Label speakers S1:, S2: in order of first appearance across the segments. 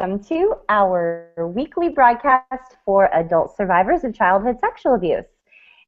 S1: welcome to our weekly broadcast for adult survivors of childhood sexual abuse.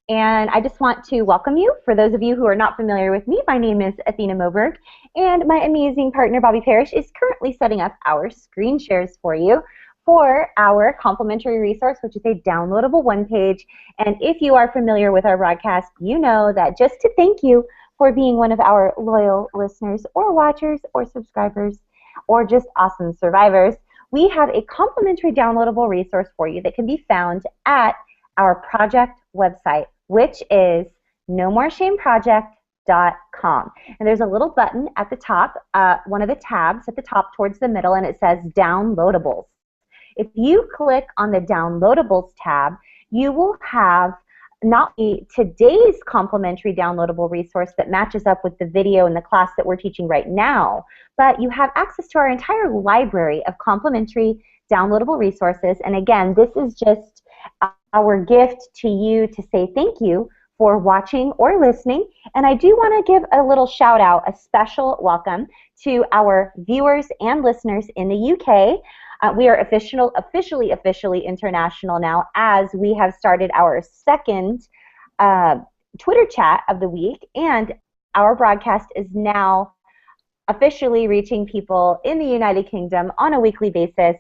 S1: And I just want to welcome you. For those of you who are not familiar with me, my name is Athena Moberg, and my amazing partner, Bobby Parrish, is currently setting up our screen shares for you for our complimentary resource, which is a downloadable one-page. And if you are familiar with our broadcast, you know that just to thank you for being one of our loyal listeners or watchers or subscribers or just awesome survivors, we have a complimentary downloadable resource for you that can be found at our project website, which is nomoreshameproject.com. And there's a little button at the top, one of the tabs at the top towards the middle, and it says Downloadables. If you click on the Downloadables tab, you will have not only today's complimentary downloadable resource that matches up with the video and the class that we're teaching right now, but you have access to our entire library of complimentary downloadable resources. And again, this is just our gift to you to say thank you for watching or listening. And I do want to give a little shout out, a special welcome to our viewers and listeners in the UK. We are officially international now, as we have started our second Twitter chat of the week, and our broadcast is now officially reaching people in the United Kingdom on a weekly basis,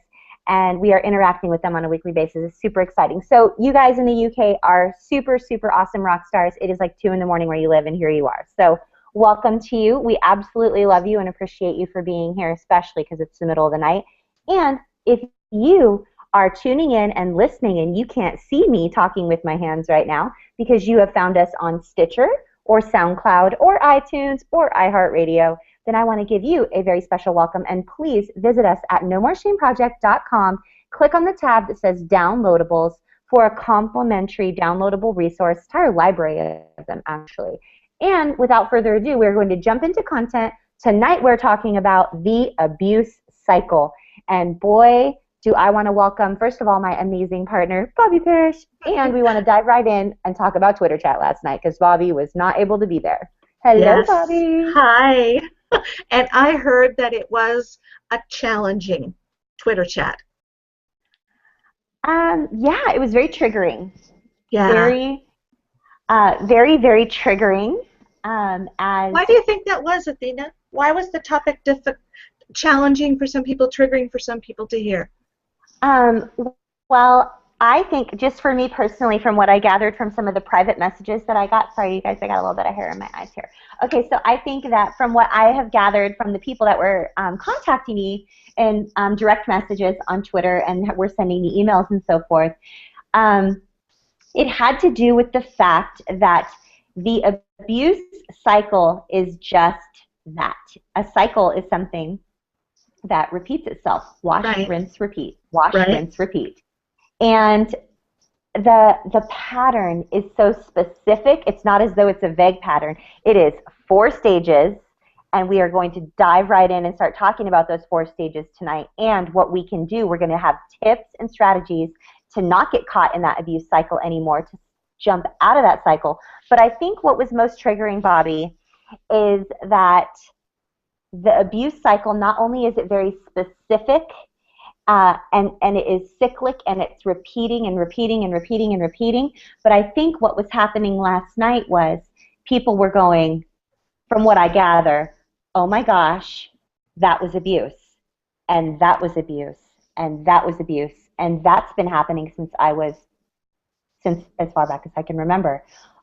S1: and we are interacting with them on a weekly basis. It's super exciting. So you guys in the UK are super, super awesome rock stars. It is like 2 in the morning where you live, and here you are. So welcome to you. We absolutely love you and appreciate you for being here, especially because it's the middle of the night. And if you are tuning in and listening and you can't see me talking with my hands right now because you have found us on Stitcher or SoundCloud or iTunes or iHeartRadio, then I want to give you a very special welcome. And please visit us at nomoreshameproject.com. Click on the tab that says Downloadables for a complimentary downloadable resource, entire library of them actually. And without further ado, we're going to jump into content. Tonight we're talking about the abuse cycle. And boy, do I want to welcome, first of all, my amazing partner, Bobby Parrish, and we want to dive right in and talk about Twitter chat last night because Bobby was not able to be there. Hello,
S2: yes.
S1: Bobby.
S2: Hi. And I heard that it was a challenging Twitter chat.
S1: Yeah, it was very triggering.
S2: Yeah.
S1: Very, very triggering.
S2: Why do you think that was, Athena? Why was the topic challenging for some people, triggering for some people to hear?
S1: Well, I think just for me personally, from what I gathered from some of the private messages that I got, sorry you guys, I got a little bit of hair in my eyes here. Okay, so I think that from what I have gathered from the people that were contacting me in direct messages on Twitter and were sending me emails and so forth, it had to do with the fact that the abuse cycle is just that. A cycle is something that repeats itself. Wash,
S2: right.
S1: Rinse, repeat. Wash,
S2: right.
S1: rinse, repeat. And the pattern is so specific. It's not as though it's a vague pattern. It is 4 stages, and we are going to dive right in and start talking about those 4 stages tonight and what we can do. We're going to have tips and strategies to not get caught in that abuse cycle anymore, to jump out of that cycle. But I think what was most triggering, Bobby, is that the abuse cycle, not only is it very specific and it is cyclic and it's repeating and repeating and repeating and repeating, but I think what was happening last night was people were going, from what I gather, oh my gosh, that was abuse, and that was abuse, and that was abuse, and that's been happening since as far back as I can remember.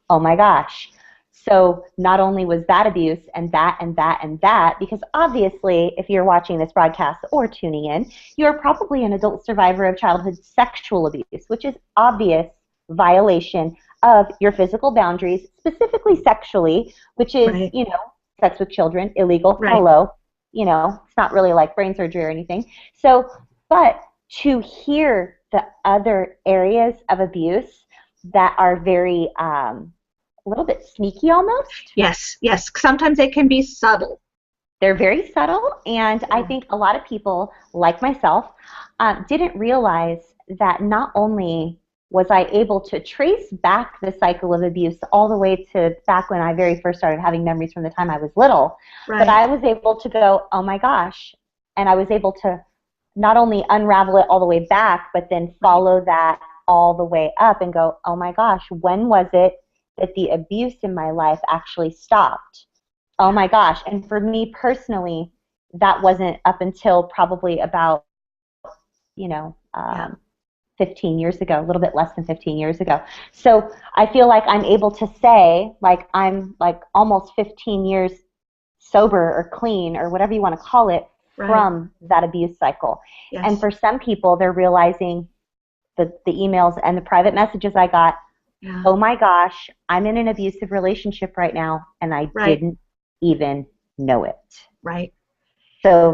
S1: Oh my gosh. So not only was that abuse and that and that and that, because obviously if you're watching this broadcast or tuning in, you're probably an adult survivor of childhood sexual abuse, which is obvious violation of your physical boundaries, specifically sexually, which is,
S2: right.
S1: you know, sex with children, illegal,
S2: right.
S1: hello, you know, it's not really like brain surgery or anything. So, but to hear the other areas of abuse that are very, a little bit sneaky almost.
S2: Yes, yes. Sometimes they can be subtle.
S1: They're very subtle, and I think a lot of people, like myself, didn't realize that not only was I able to trace back the cycle of abuse all the way to back when I very first started having memories from the time I was little,
S2: right.
S1: but I was able to go, oh my gosh, and I was able to not only unravel it all the way back, but then follow that all the way up and go, oh my gosh, when was it that the abuse in my life actually stopped? Oh my gosh. And for me personally, that wasn't up until probably about, you know, 15 years ago, a little bit less than 15 years ago. So I feel like I'm able to say, like, I'm like almost 15 years sober or clean or whatever you want to call it from that abuse cycle.
S2: Yes.
S1: And for some people, they're realizing the emails and the private messages I got, oh my gosh, I'm in an abusive relationship right now, and I didn't even know it.
S2: Right.
S1: So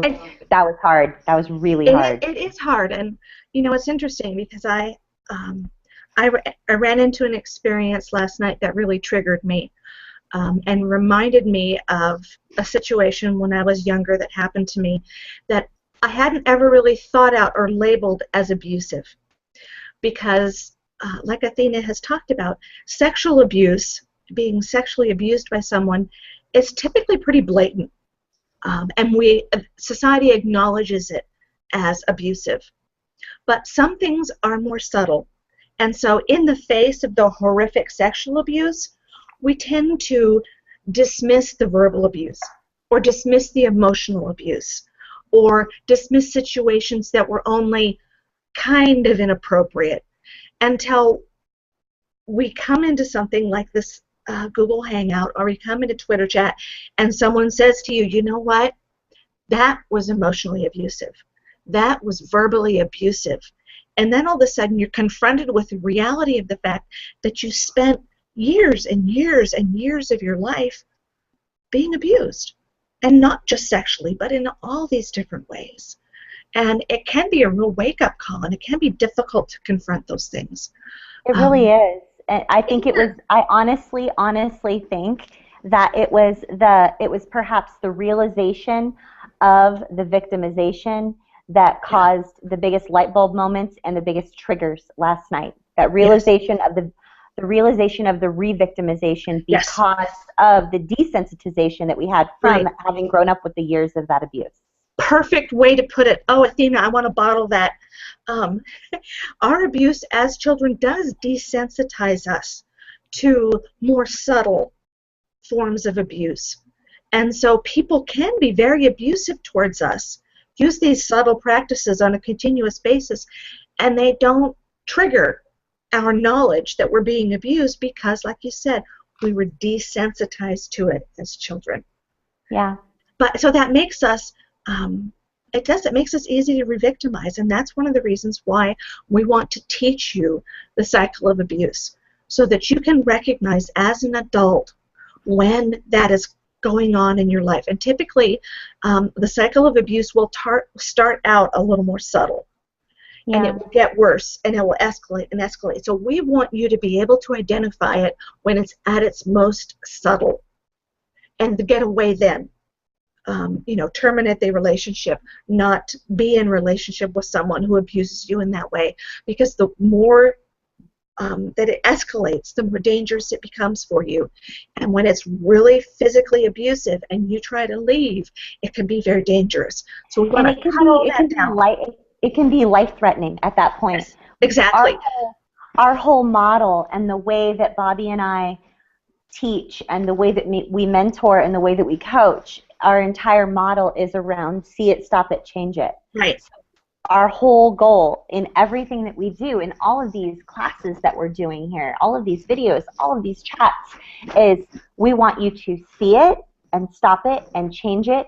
S1: that was hard. That was really hard.
S2: It is hard, and you know, it's interesting because I ran into an experience last night that really triggered me and reminded me of a situation when I was younger that happened to me that I hadn't ever really thought out or labeled as abusive, because like Athena has talked about, sexual abuse, being sexually abused by someone, is typically pretty blatant. And society acknowledges it as abusive. But some things are more subtle. And so in the face of the horrific sexual abuse, we tend to dismiss the verbal abuse, or dismiss the emotional abuse, or dismiss situations that were only kind of inappropriate, until we come into something like this Google Hangout, or we come into Twitter chat, and someone says to you, you know what, that was emotionally abusive, that was verbally abusive, and then all of a sudden you're confronted with the reality of the fact that you spent years and years and years of your life being abused, and not just sexually, but in all these different ways. And it can be a real wake-up call, and it can be difficult to confront those things.
S1: It really is. And I think it was, I honestly think that it was perhaps the realization of the victimization that caused the biggest light bulb moments and the biggest triggers last night. That realization of the realization of the re-victimization because of the desensitization that we had from having grown up with the years of that abuse.
S2: Perfect way to put it. Oh, Athena, I want to bottle that. Our abuse as children does desensitize us to more subtle forms of abuse. And so people can be very abusive towards us, use these subtle practices on a continuous basis, and they don't trigger our knowledge that we're being abused because, like you said, we were desensitized to it as children.
S1: Yeah.
S2: But so that makes us it makes us easy to re-victimize, and that's one of the reasons why we want to teach you the cycle of abuse, so that you can recognize as an adult when that is going on in your life. And typically, the cycle of abuse will start out a little more subtle, and it will get worse, and it will escalate and escalate. So we want you to be able to identify it when it's at its most subtle, and to get away then. Terminate the relationship, not be in relationship with someone who abuses you in that way, because the more that it escalates, the more dangerous it becomes for you. And when it's really physically abusive and you try to leave, it can be very dangerous. So we want to cut all that down.
S1: It can be life-threatening at that point.
S2: Yes, exactly.
S1: Our whole model and the way that Bobby and I teach and the way that we mentor and the way that we coach, our entire model is around see it, stop it, change it.
S2: Right.
S1: So our whole goal in everything that we do, in all of these classes that we're doing here, all of these videos, all of these chats, is we want you to see it and stop it and change it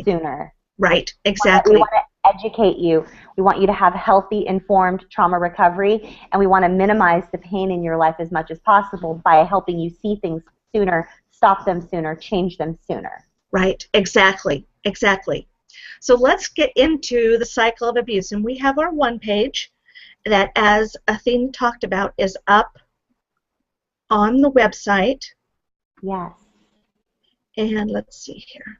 S1: sooner.
S2: Right, exactly.
S1: We want to educate you. We want you to have healthy, informed trauma recovery, and we want to minimize the pain in your life as much as possible by helping you see things sooner, stop them sooner, change them sooner.
S2: Right, exactly, exactly. So let's get into the cycle of abuse. And we have our one page that, as Athena talked about, is up on the website.
S1: Yes.
S2: And let's see here.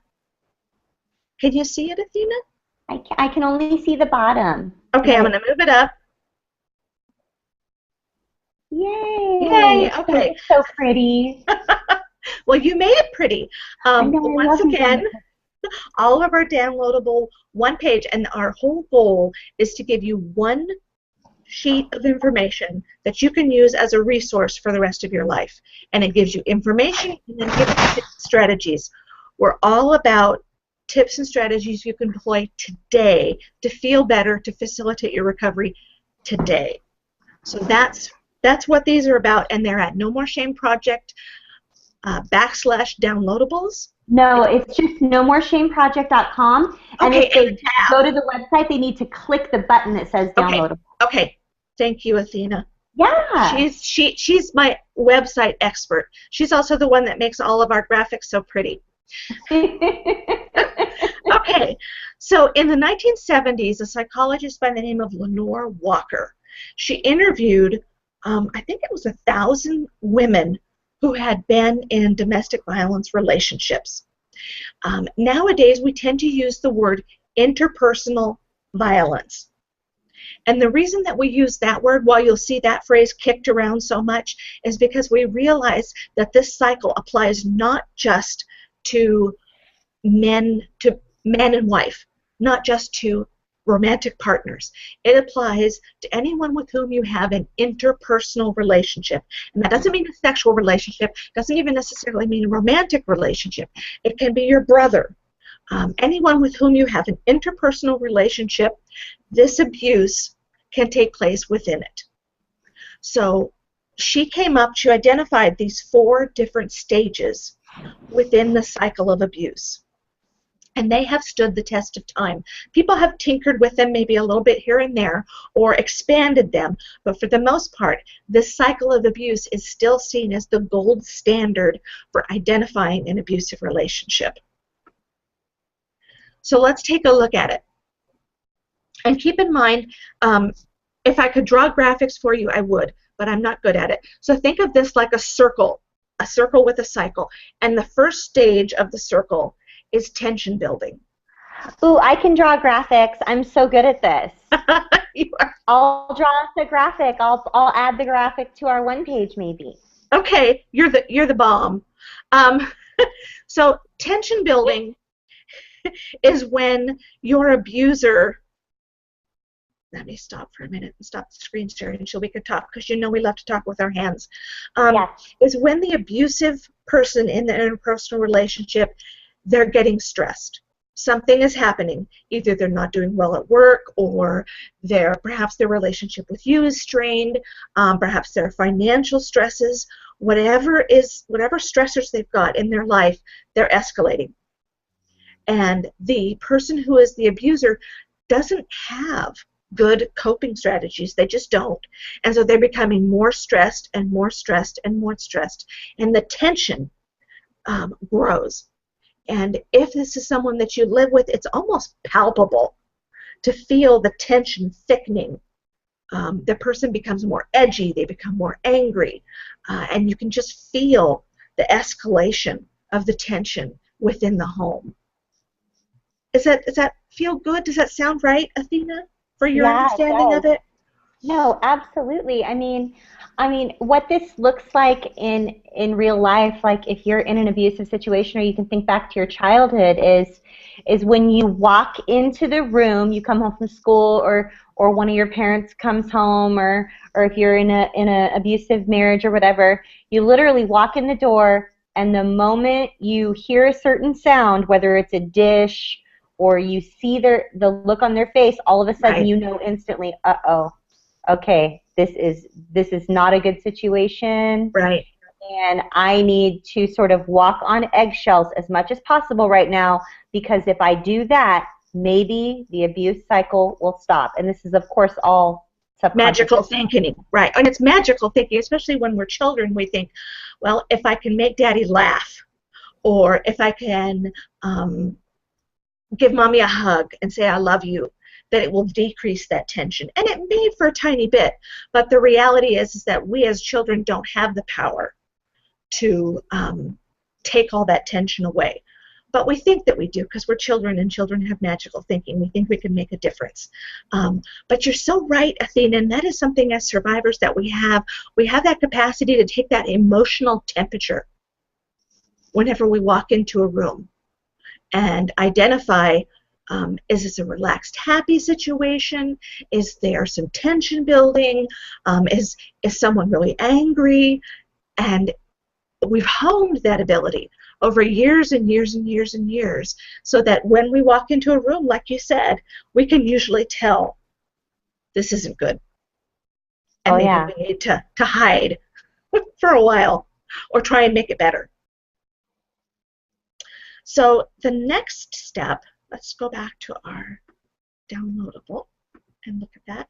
S2: Can you see it, Athena?
S1: I can only see the bottom.
S2: Okay, I'm going to move it up.
S1: Yay!
S2: Yay! Okay.
S1: It's so pretty.
S2: Well, you made it pretty. Once again, All of our downloadable one page, and our whole goal is to give you one sheet of information that you can use as a resource for the rest of your life. And it gives you information and then gives you tips and strategies. We're all about tips and strategies you can employ today to feel better, to facilitate your recovery today. So that's what these are about, and they're at No More Shame Project /downloadables.
S1: No, it's just nomoreshameproject.com. And
S2: Okay,
S1: if they go to the website, they need to click the button that says downloadable.
S2: Okay. Thank you, Athena.
S1: Yeah.
S2: She's my website expert. She's also the one that makes all of our graphics so pretty. Okay, so in the 1970s, a psychologist by the name of Lenore Walker, she interviewed, I think it was 1,000 women who had been in domestic violence relationships. Nowadays, we tend to use the word interpersonal violence. And the reason that we use that word, while you'll see that phrase kicked around so much, is because we realize that this cycle applies not just to men and wife, not just to romantic partners. It applies to anyone with whom you have an interpersonal relationship. And that doesn't mean a sexual relationship, doesn't even necessarily mean a romantic relationship. It can be your brother. Anyone with whom you have an interpersonal relationship, this abuse can take place within it. So she identified these 4 different stages within the cycle of abuse. And they have stood the test of time. People have tinkered with them maybe a little bit here and there or expanded them, but for the most part, this cycle of abuse is still seen as the gold standard for identifying an abusive relationship. So let's take a look at it. And keep in mind, if I could draw graphics for you, I would, but I'm not good at it. So think of this like a circle with a cycle. And the first stage of the circle is tension building.
S1: Ooh, I can draw graphics. I'm so good at this.
S2: You are.
S1: I'll draw us a graphic. I'll add the graphic to our one page maybe.
S2: Okay, you're the bomb. So tension building is when your abuser. Let me stop for a minute and stop the screen sharing so we can talk, because you know we love to talk with our hands.
S1: Yes.
S2: Is when the abusive person in the interpersonal relationship, they're getting stressed. Something is happening. Either they're not doing well at work, or perhaps their relationship with you is strained, perhaps their financial stresses, whatever stressors they've got in their life, they're escalating. And the person who is the abuser doesn't have good coping strategies. They just don't. And so they're becoming more stressed and more stressed and more stressed. And the tension grows. And if this is someone that you live with, it's almost palpable to feel the tension thickening. The person becomes more edgy, they become more angry, and you can just feel the escalation of the tension within the home. Does that feel good? Does that sound right, Athena, for your understanding of it?
S1: No, absolutely. I mean, what this looks like in real life, like if you're in an abusive situation, or you can think back to your childhood, is when you walk into the room, you come home from school, or one of your parents comes home, or if you're in a abusive marriage or whatever, you literally walk in the door, and the moment you hear a certain sound, whether it's a dish or you see the look on their face, all of a sudden
S2: Right.
S1: you know instantly, uh-oh. Okay, this is not a good situation.
S2: Right.
S1: And I need to sort of walk on eggshells as much as possible right now, because if I do that, maybe the abuse cycle will stop. And this is, of course, all subconscious.
S2: Magical thinking, right. And it's magical thinking, especially when we're children. We think, well, if I can make daddy laugh, or if I can give mommy a hug and say I love you, that it will decrease that tension. And it may for a tiny bit, but the reality is that we as children don't have the power to take all that tension away. But we think that we do, because we're children, and children have magical thinking. We think we can make a difference. But you're so right, Athena, and that is something as survivors that we have. We have that capacity to take that emotional temperature whenever we walk into a room. and identify, is this a relaxed, happy situation? Is there some tension building? Is someone really angry? And we've honed that ability over years and years and years and years, so that when we walk into a room, like you said, we can usually tell this isn't good. And
S1: Oh,
S2: maybe
S1: yeah.
S2: we need to hide for a while or try and make it better. So the next step, let's go back to our downloadable and look at that.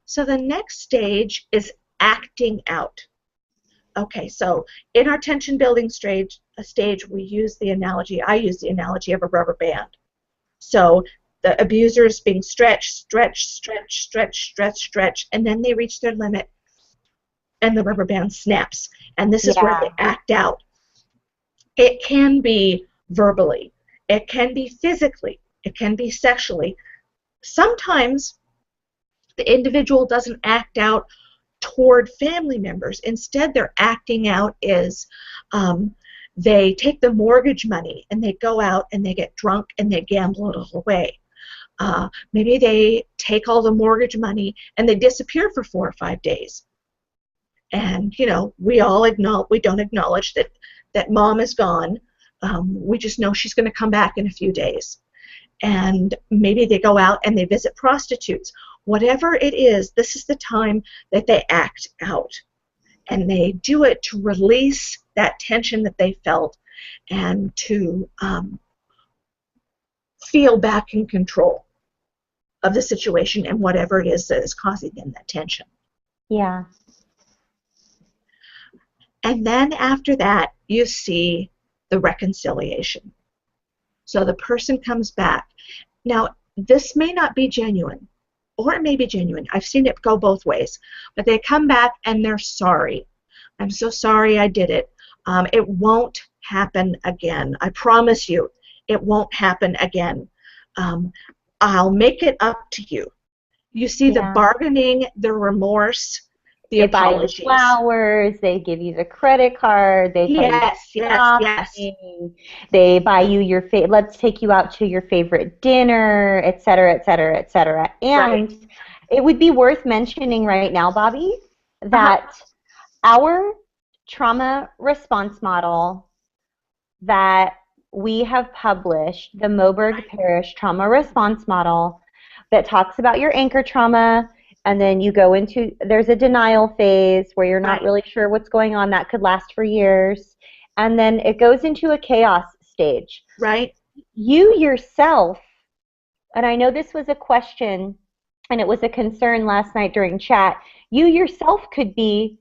S2: So the next stage is acting out. Okay, so in our tension building stage, we use the analogy, I use the analogy of a rubber band. So the abuser is being stretched, stretched, stretched, stretched, stretched, stretched, and then they reach their limit and the rubber band snaps. And this is where
S1: Yeah.
S2: they act out. It can be verbally, it can be physically, it can be sexually. Sometimes the individual doesn't act out toward family members. Instead, their acting out is they take the mortgage money and they go out and they get drunk and they gamble it all away. Maybe they take all the mortgage money and they disappear for 4 or 5 days. And we don't acknowledge that mom is gone. We just know she's going to come back in a few days. And maybe they go out and they visit prostitutes. Whatever it is, this is the time that they act out. And they do it to release that tension that they felt and to feel back in control of the situation and whatever it is that is causing them that tension.
S1: Yeah.
S2: And then after that, you see the reconciliation. So the person comes back. Now, this may not be genuine, or it may be genuine. I've seen it go both ways. But they come back and they're sorry. I'm so sorry I did it. It won't happen again. I promise you, it won't happen again. I'll make it up to you. You see the bargaining, the remorse, the apologies.
S1: They buy you flowers, they give you the credit card, they
S2: yes.
S1: They buy you let's take you out to your favorite dinner, et cetera, et cetera, et cetera. And it would be worth mentioning right now, Bobby, that our trauma response model that we have published, the Moberg Parish Trauma Response Model, that talks about your anchor trauma, and then you go into, there's a denial phase where you're not really sure what's going on. That could last for years. And then it goes into a chaos stage.
S2: Right.
S1: You yourself, and I know this was a question, and it was a concern last night during chat, you yourself could be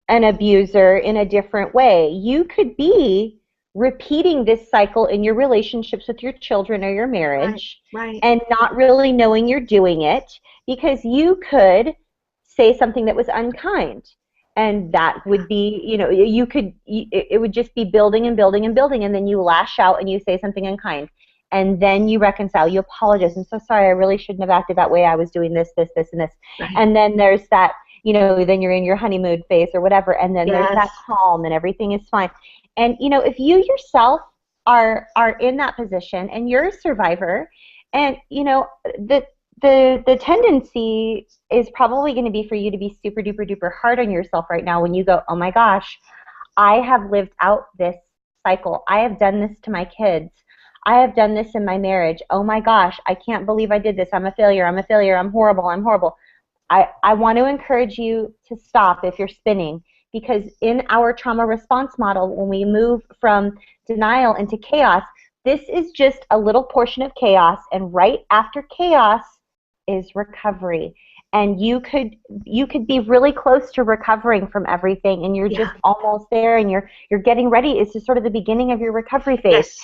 S1: an abuser in a different way. You could be repeating this cycle in your relationships with your children or your marriage, and not really knowing you're doing it, because you could say something that was unkind, and that would be, it would just be building and building and building, and then you lash out and you say something unkind, and then you reconcile, you apologize, I'm so sorry, I really shouldn't have acted that way, I was doing this, this, this, and this, and then there's that, then you're in your honeymoon phase or whatever, and then there's that calm and everything is fine. And if you yourself are in that position and you're a survivor, and the tendency is probably going to be for you to be super duper duper hard on yourself right now when you go, oh my gosh, I have lived out this cycle. I have done this to my kids. I have done this in my marriage. Oh my gosh, I can't believe I did this. I'm a failure. I'm a failure. I'm horrible. I'm horrible. I want to encourage you to stop if you're spinning, because in our trauma response model, when we move from denial into chaos, this is just a little portion of chaos, and right after chaos is recovery. And you could be really close to recovering from everything, and you're just almost there, and you're getting ready. It's just sort of the beginning of your recovery phase.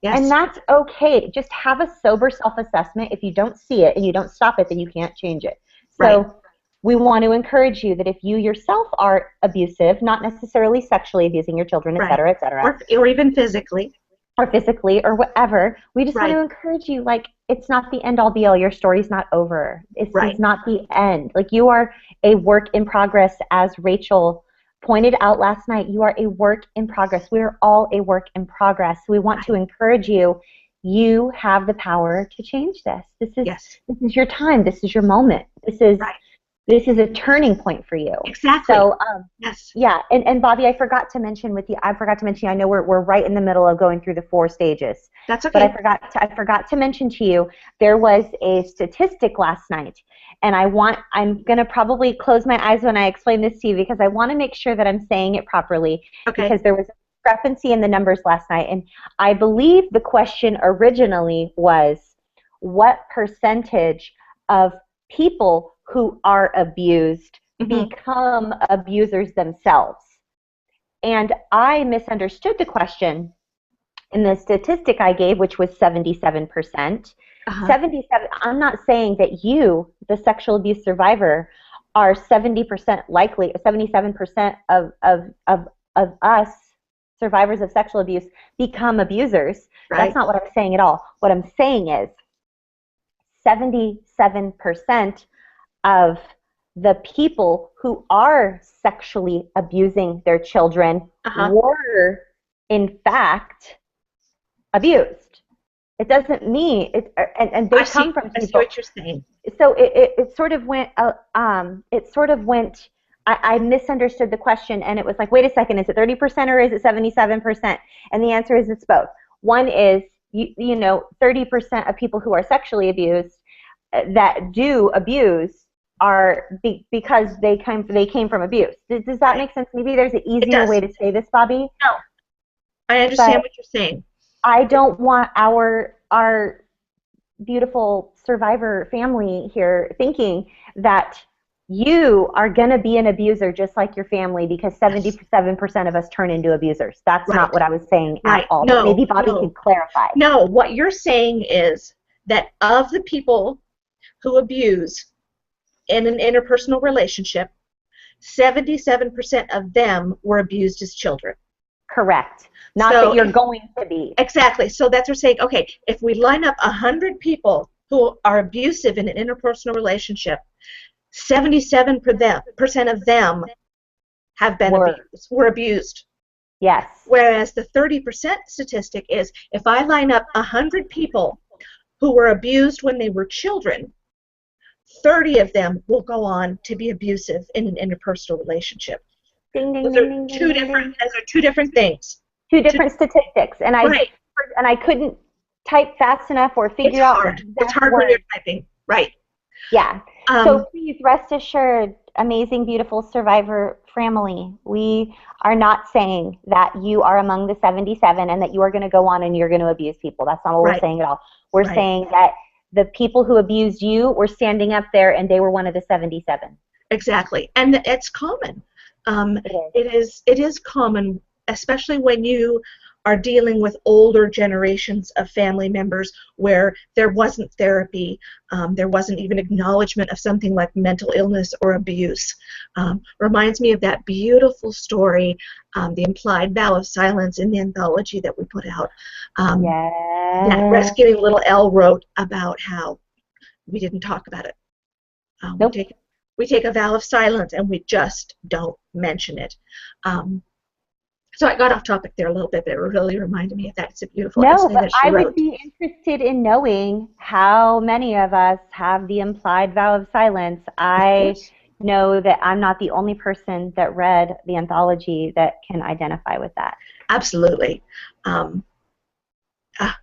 S1: Yes. And that's okay. Just have a sober self-assessment. If you don't see it and you don't stop it, then you can't change it. So we want to encourage you that if you yourself are abusive, not necessarily sexually abusing your children, et cetera,
S2: or even physically,
S1: or whatever, we just want to encourage you, like, it's not the end-all be-all. Your story's not over. It's not the end. Like, you are a work in progress, as Rachel pointed out last night, you are a work in progress. We are all a work in progress. We want to encourage you. You have the power to change this. This is your time. This is your moment. This is a turning point for you.
S2: Exactly.
S1: So,
S2: yes.
S1: Yeah. And Bobby, I forgot to mention, I know we're right in the middle of going through the 4 stages.
S2: That's okay.
S1: But I forgot to mention to you, there was a statistic last night, and I'm going to probably close my eyes when I explain this to you because I want to make sure that I'm saying it properly.
S2: Okay.
S1: Because there was a discrepancy in the numbers last night, and I believe the question originally was, what percentage of people who are abused become abusers themselves? And I misunderstood the question in the statistic I gave, which was 77%. 77. I'm not saying that you, the sexual abuse survivor, are 70% likely, 77% of us survivors of sexual abuse become abusers.
S2: Right.
S1: That's not what I'm saying at all. What I'm saying is 77% of the people who are sexually abusing their children were, in fact, abused. It doesn't mean it, and they come from people.
S2: I see what you're saying.
S1: So it sort of went. I misunderstood the question, and it was like, wait a second, is it 30% or is it 77%? And the answer is it's both. One is 30% of people who are sexually abused that do abuse are because they came from abuse. Does that make sense? Maybe there's an easier way to say this, Bobby.
S2: No, I understand what you're saying.
S1: I don't want our beautiful survivor family here thinking that you are going to be an abuser just like your family because 77% of us turn into abusers. That's not what I was saying at all.
S2: No,
S1: maybe Bobby can clarify.
S2: No, what you're saying is that of the people who abuse in an interpersonal relationship, 77% of them were abused as children.
S1: Correct. Not that you're going to be.
S2: Exactly. So that's what we're saying, okay, if we line up 100 people who are abusive in an interpersonal relationship, 77% of them have been were abused.
S1: Yes.
S2: Whereas the 30% statistic is if I line up 100 people who were abused when they were children, 30 of them will go on to be abusive in an interpersonal relationship.
S1: Ding, ding,
S2: Those
S1: ding,
S2: are
S1: ding,
S2: two
S1: ding,
S2: different. Those are two different things.
S1: Two different statistics, and I couldn't type fast enough or figure out.
S2: It's hard when you're typing. Right.
S1: Yeah. So please rest assured, amazing, beautiful survivor family, we are not saying that you are among the 77 and that you are going to go on and you're going to abuse people. That's not what we're saying at all. We're saying that the people who abused you were standing up there and they were one of the 77.
S2: Exactly. And it's common. It is common, especially when you are dealing with older generations of family members where there wasn't therapy, there wasn't even acknowledgement of something like mental illness or abuse. Reminds me of that beautiful story, The Implied Vow of Silence, in the anthology that we put out. That Rescuing Little Elle wrote about how we didn't talk about it. We take a vow of silence and we just don't mention it. So I got off topic there a little bit, but it really reminded me of that. It's a beautiful essay that she wrote.
S1: I would be interested in knowing how many of us have the implied vow of silence. I know that I'm not the only person that read the anthology that can identify with that.
S2: Absolutely.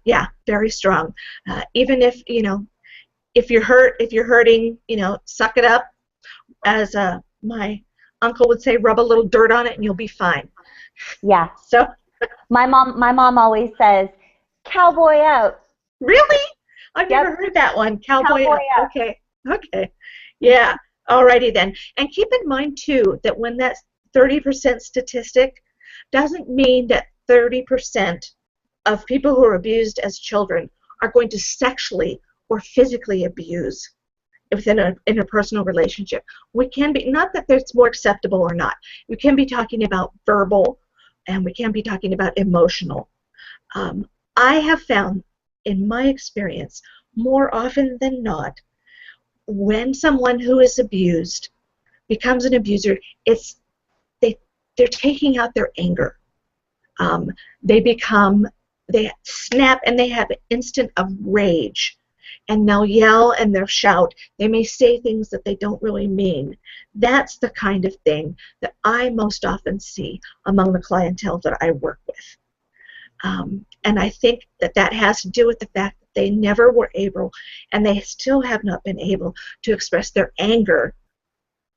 S2: Yeah, very strong. Even if, if you're hurting, suck it up. As my uncle would say, rub a little dirt on it and you'll be fine.
S1: Yeah.
S2: So
S1: my mom always says, cowboy out.
S2: Really? I've never heard that one. Cowboy out. Okay. Yeah. Alrighty then. And keep in mind too that when that 30% statistic doesn't mean that 30% of people who are abused as children are going to sexually or physically abuse within an interpersonal relationship. We can be, not that it's more acceptable or not, we can be talking about verbal and we can be talking about emotional. I have found in my experience more often than not when someone who is abused becomes an abuser, they're taking out their anger. Um, they snap and they have an instant of rage. And they'll yell and they'll shout. They may say things that they don't really mean. That's the kind of thing that I most often see among the clientele that I work with. And I think that that has to do with the fact that they never were able, and they still have not been able, to express their anger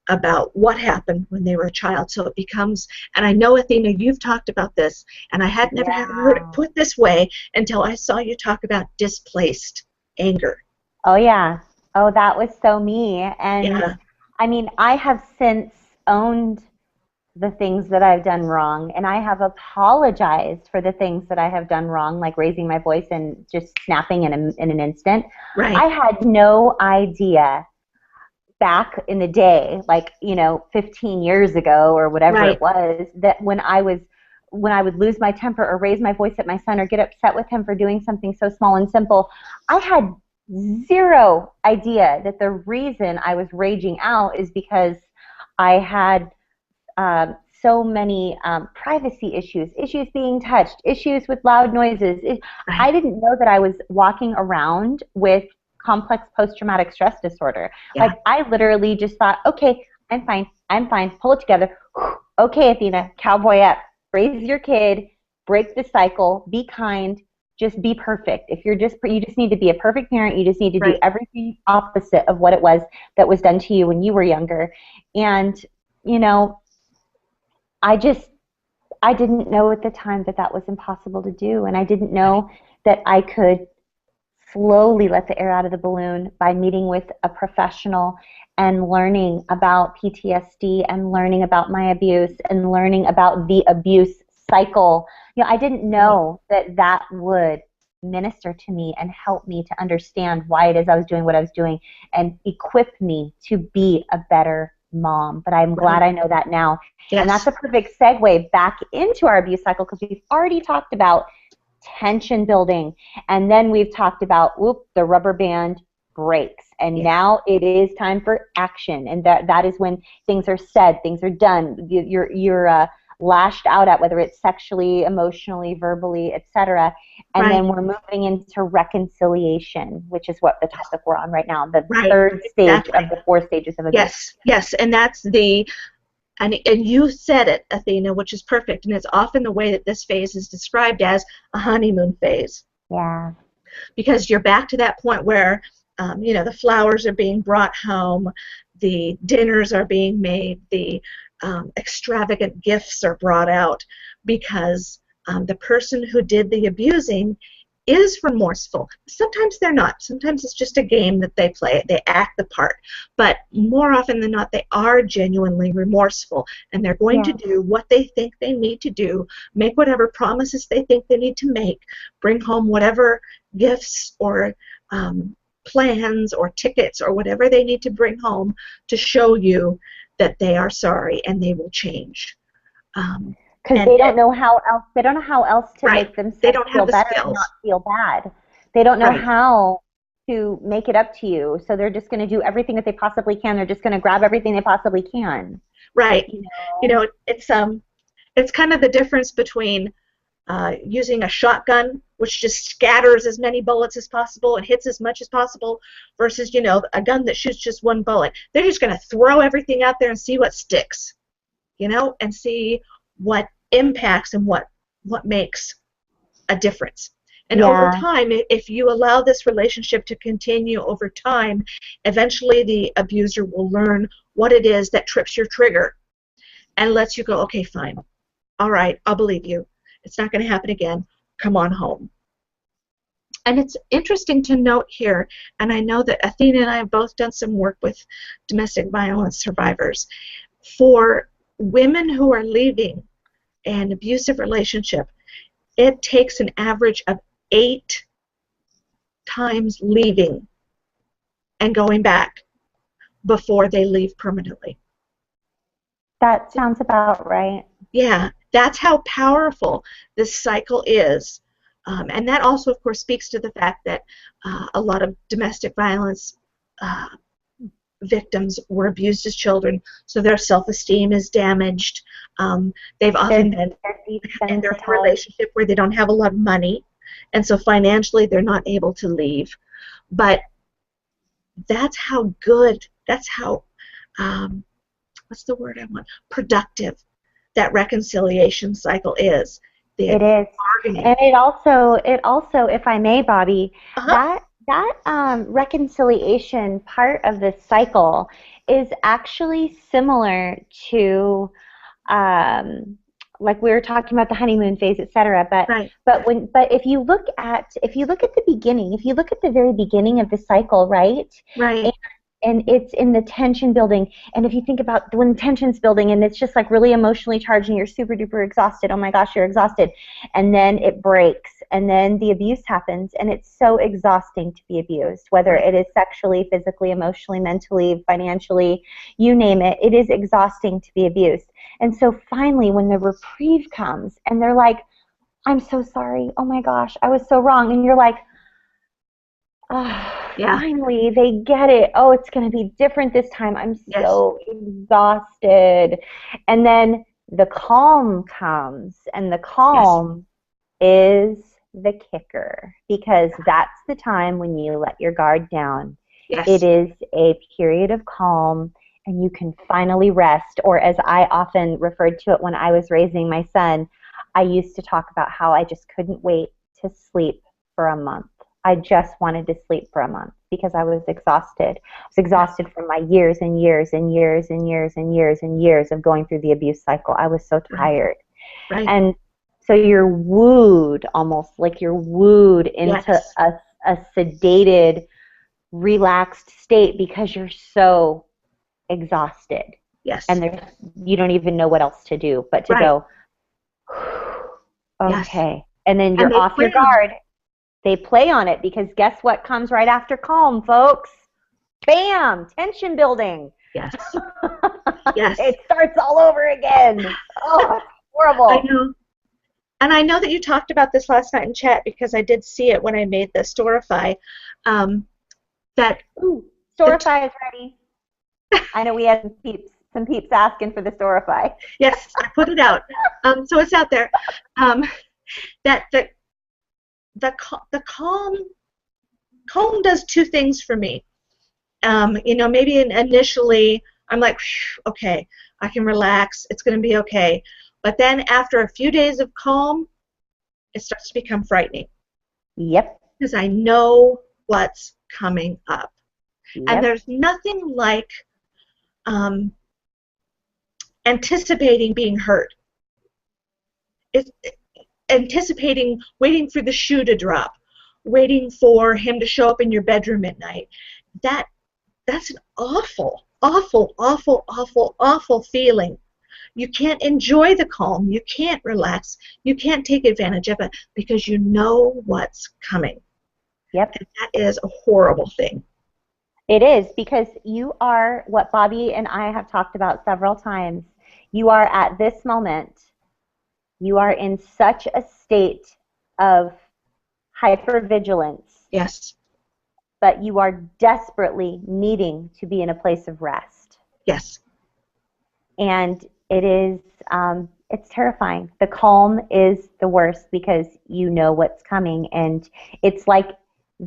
S2: about what happened when they were a child. So it becomes, and I know, Athena, you've talked about this, and I had never had heard it put this way until I saw you talk about displaced anger.
S1: Oh, yeah. Oh, that was so me. And I mean, I have since owned the things that I've done wrong, and I have apologized for the things that I have done wrong, like raising my voice and just snapping in an instant.
S2: Right.
S1: I had no idea back in the day, like, 15 years ago or whatever it was, that when I would lose my temper or raise my voice at my son or get upset with him for doing something so small and simple, I had zero idea that the reason I was raging out is because I had so many privacy issues being touched, issues with loud noises. I didn't know that I was walking around with complex post-traumatic stress disorder. Like, I literally just thought, okay, I'm fine, pull it together. Okay, Athena, cowboy up, raise your kid, break the cycle, be kind, just be perfect. If you just need to be a perfect parent, you just need to do everything opposite of what it was that was done to you when you were younger. And, I didn't know at the time that that was impossible to do, and I didn't know that I could slowly let the air out of the balloon by meeting with a professional and learning about PTSD and learning about my abuse and learning about the abuse cycle. I didn't know that that would minister to me and help me to understand why it is I was doing what I was doing and equip me to be a better mom. But I'm glad I know that now. And that's a perfect segue back into our abuse cycle, because we've already talked about tension building, and then we've talked about the rubber band breaks, and now it is time for action, and that is when things are said, things are done, you're lashed out at, whether it's sexually, emotionally, verbally, etc. And then we're moving into reconciliation, which is what the topic we're on right now, the third stage of the 4 stages of abuse.
S2: Yes, and that's and you said it, Athena, which is perfect, and it's often the way that this phase is described as a honeymoon phase.
S1: Yeah.
S2: Because you're back to that point where, the flowers are being brought home, the dinners are being made, the extravagant gifts are brought out, because the person who did the abusing is remorseful. Sometimes they're not. Sometimes it's just a game that they play. They act the part. But more often than not, they are genuinely remorseful, and they're going to do what they think they need to do, make whatever promises they think they need to make, bring home whatever gifts or plans or tickets or whatever they need to bring home to show you that they are sorry and they will change.
S1: Because they don't know how else. They don't know how else to make themselves feel better and not feel bad. They don't know how to make it up to you, so they're just going to do everything that they possibly can. They're just going to grab everything they possibly can.
S2: Right. It's kind of the difference between using a shotgun, which just scatters as many bullets as possible and hits as much as possible, versus a gun that shoots just one bullet. They're just going to throw everything out there and see what sticks, and see what impacts and what makes a difference. And over time, if you allow this relationship to continue over time, eventually the abuser will learn what it is that trips your trigger and lets you go, okay, fine. All right, I'll believe you. It's not going to happen again. Come on home. And it's interesting to note here, and I know that Athena and I have both done some work with domestic violence survivors. For women who are leaving an abusive relationship, it takes an average of 8 times leaving and going back before they leave permanently.
S1: That sounds about right.
S2: Yeah, that's how powerful this cycle is. And that also, of course, speaks to the fact that a lot of domestic violence victims were abused as children, so their self-esteem is damaged. They've often been in their relationship where they don't have a lot of money, and so financially they're not able to leave. But that's how good, that's how, what's the word I want? Productive that reconciliation cycle is.
S1: It is.
S2: Bargaining.
S1: And it also, if I may, Bobby, that reconciliation part of this cycle is actually similar to, like we were talking about the honeymoon phase, etc. But
S2: right.
S1: but if you look at the beginning, if you look at the very beginning of the cycle, right?
S2: Right.
S1: And it's in the tension building. And if you think about when tension's building and it's just like really emotionally charged and you're super duper exhausted, oh my gosh, you're exhausted. And then it breaks and then the abuse happens and it's so exhausting to be abused, whether it is sexually, physically, emotionally, mentally, financially, you name it, it is exhausting to be abused. And so finally when the reprieve comes and they're like, I'm so sorry, oh my gosh, I was so wrong. And you're like, oh, finally, they get it. Oh, it's going to be different this time. I'm so exhausted. And then the calm comes, and the calm is the kicker, because that's the time when you let your guard down. It is a period of calm, and you can finally rest, or as I often referred to it when I was raising my son, I used to talk about how I just couldn't wait to sleep for a month. I just wanted to sleep for a month because I was exhausted. I was exhausted from my years and years and years and years and years and years of going through the abuse cycle. I was so tired.
S2: Right.
S1: And so you're wooed, almost like you're wooed into a sedated, relaxed state because you're so exhausted.
S2: Yes.
S1: And you don't even know what else to do but to go, okay. And then you're off your guard. They play on it because guess what comes right after calm, folks? Bam! Tension building.
S2: Yes.
S1: It starts all over again. Oh, it's horrible.
S2: I know. And I know that you talked about this last night in chat because I did see it when I made the Storify.
S1: Storify is ready. I know we had some peeps asking for the Storify.
S2: Yes, I put it out. So it's out there. The calm does two things for me. Maybe initially I'm like, okay, I can relax. It's going to be okay. But then after a few days of calm, it starts to become frightening.
S1: Yep.
S2: Because I know what's coming up.
S1: Yep.
S2: And there's nothing like anticipating being hurt. Anticipating waiting for the shoe to drop, waiting for him to show up in your bedroom at night. That's an awful, awful, awful, awful, awful feeling. You can't enjoy the calm. You can't relax. You can't take advantage of it because you know what's coming.
S1: Yep.
S2: And that is a horrible thing.
S1: It is, because you are what Bobby and I have talked about several times. You are at this moment. You are in such a state of hypervigilance.
S2: Yes.
S1: But you are desperately needing to be in a place of rest.
S2: Yes.
S1: And it is, it's terrifying. The calm is the worst because you know what's coming. And it's like,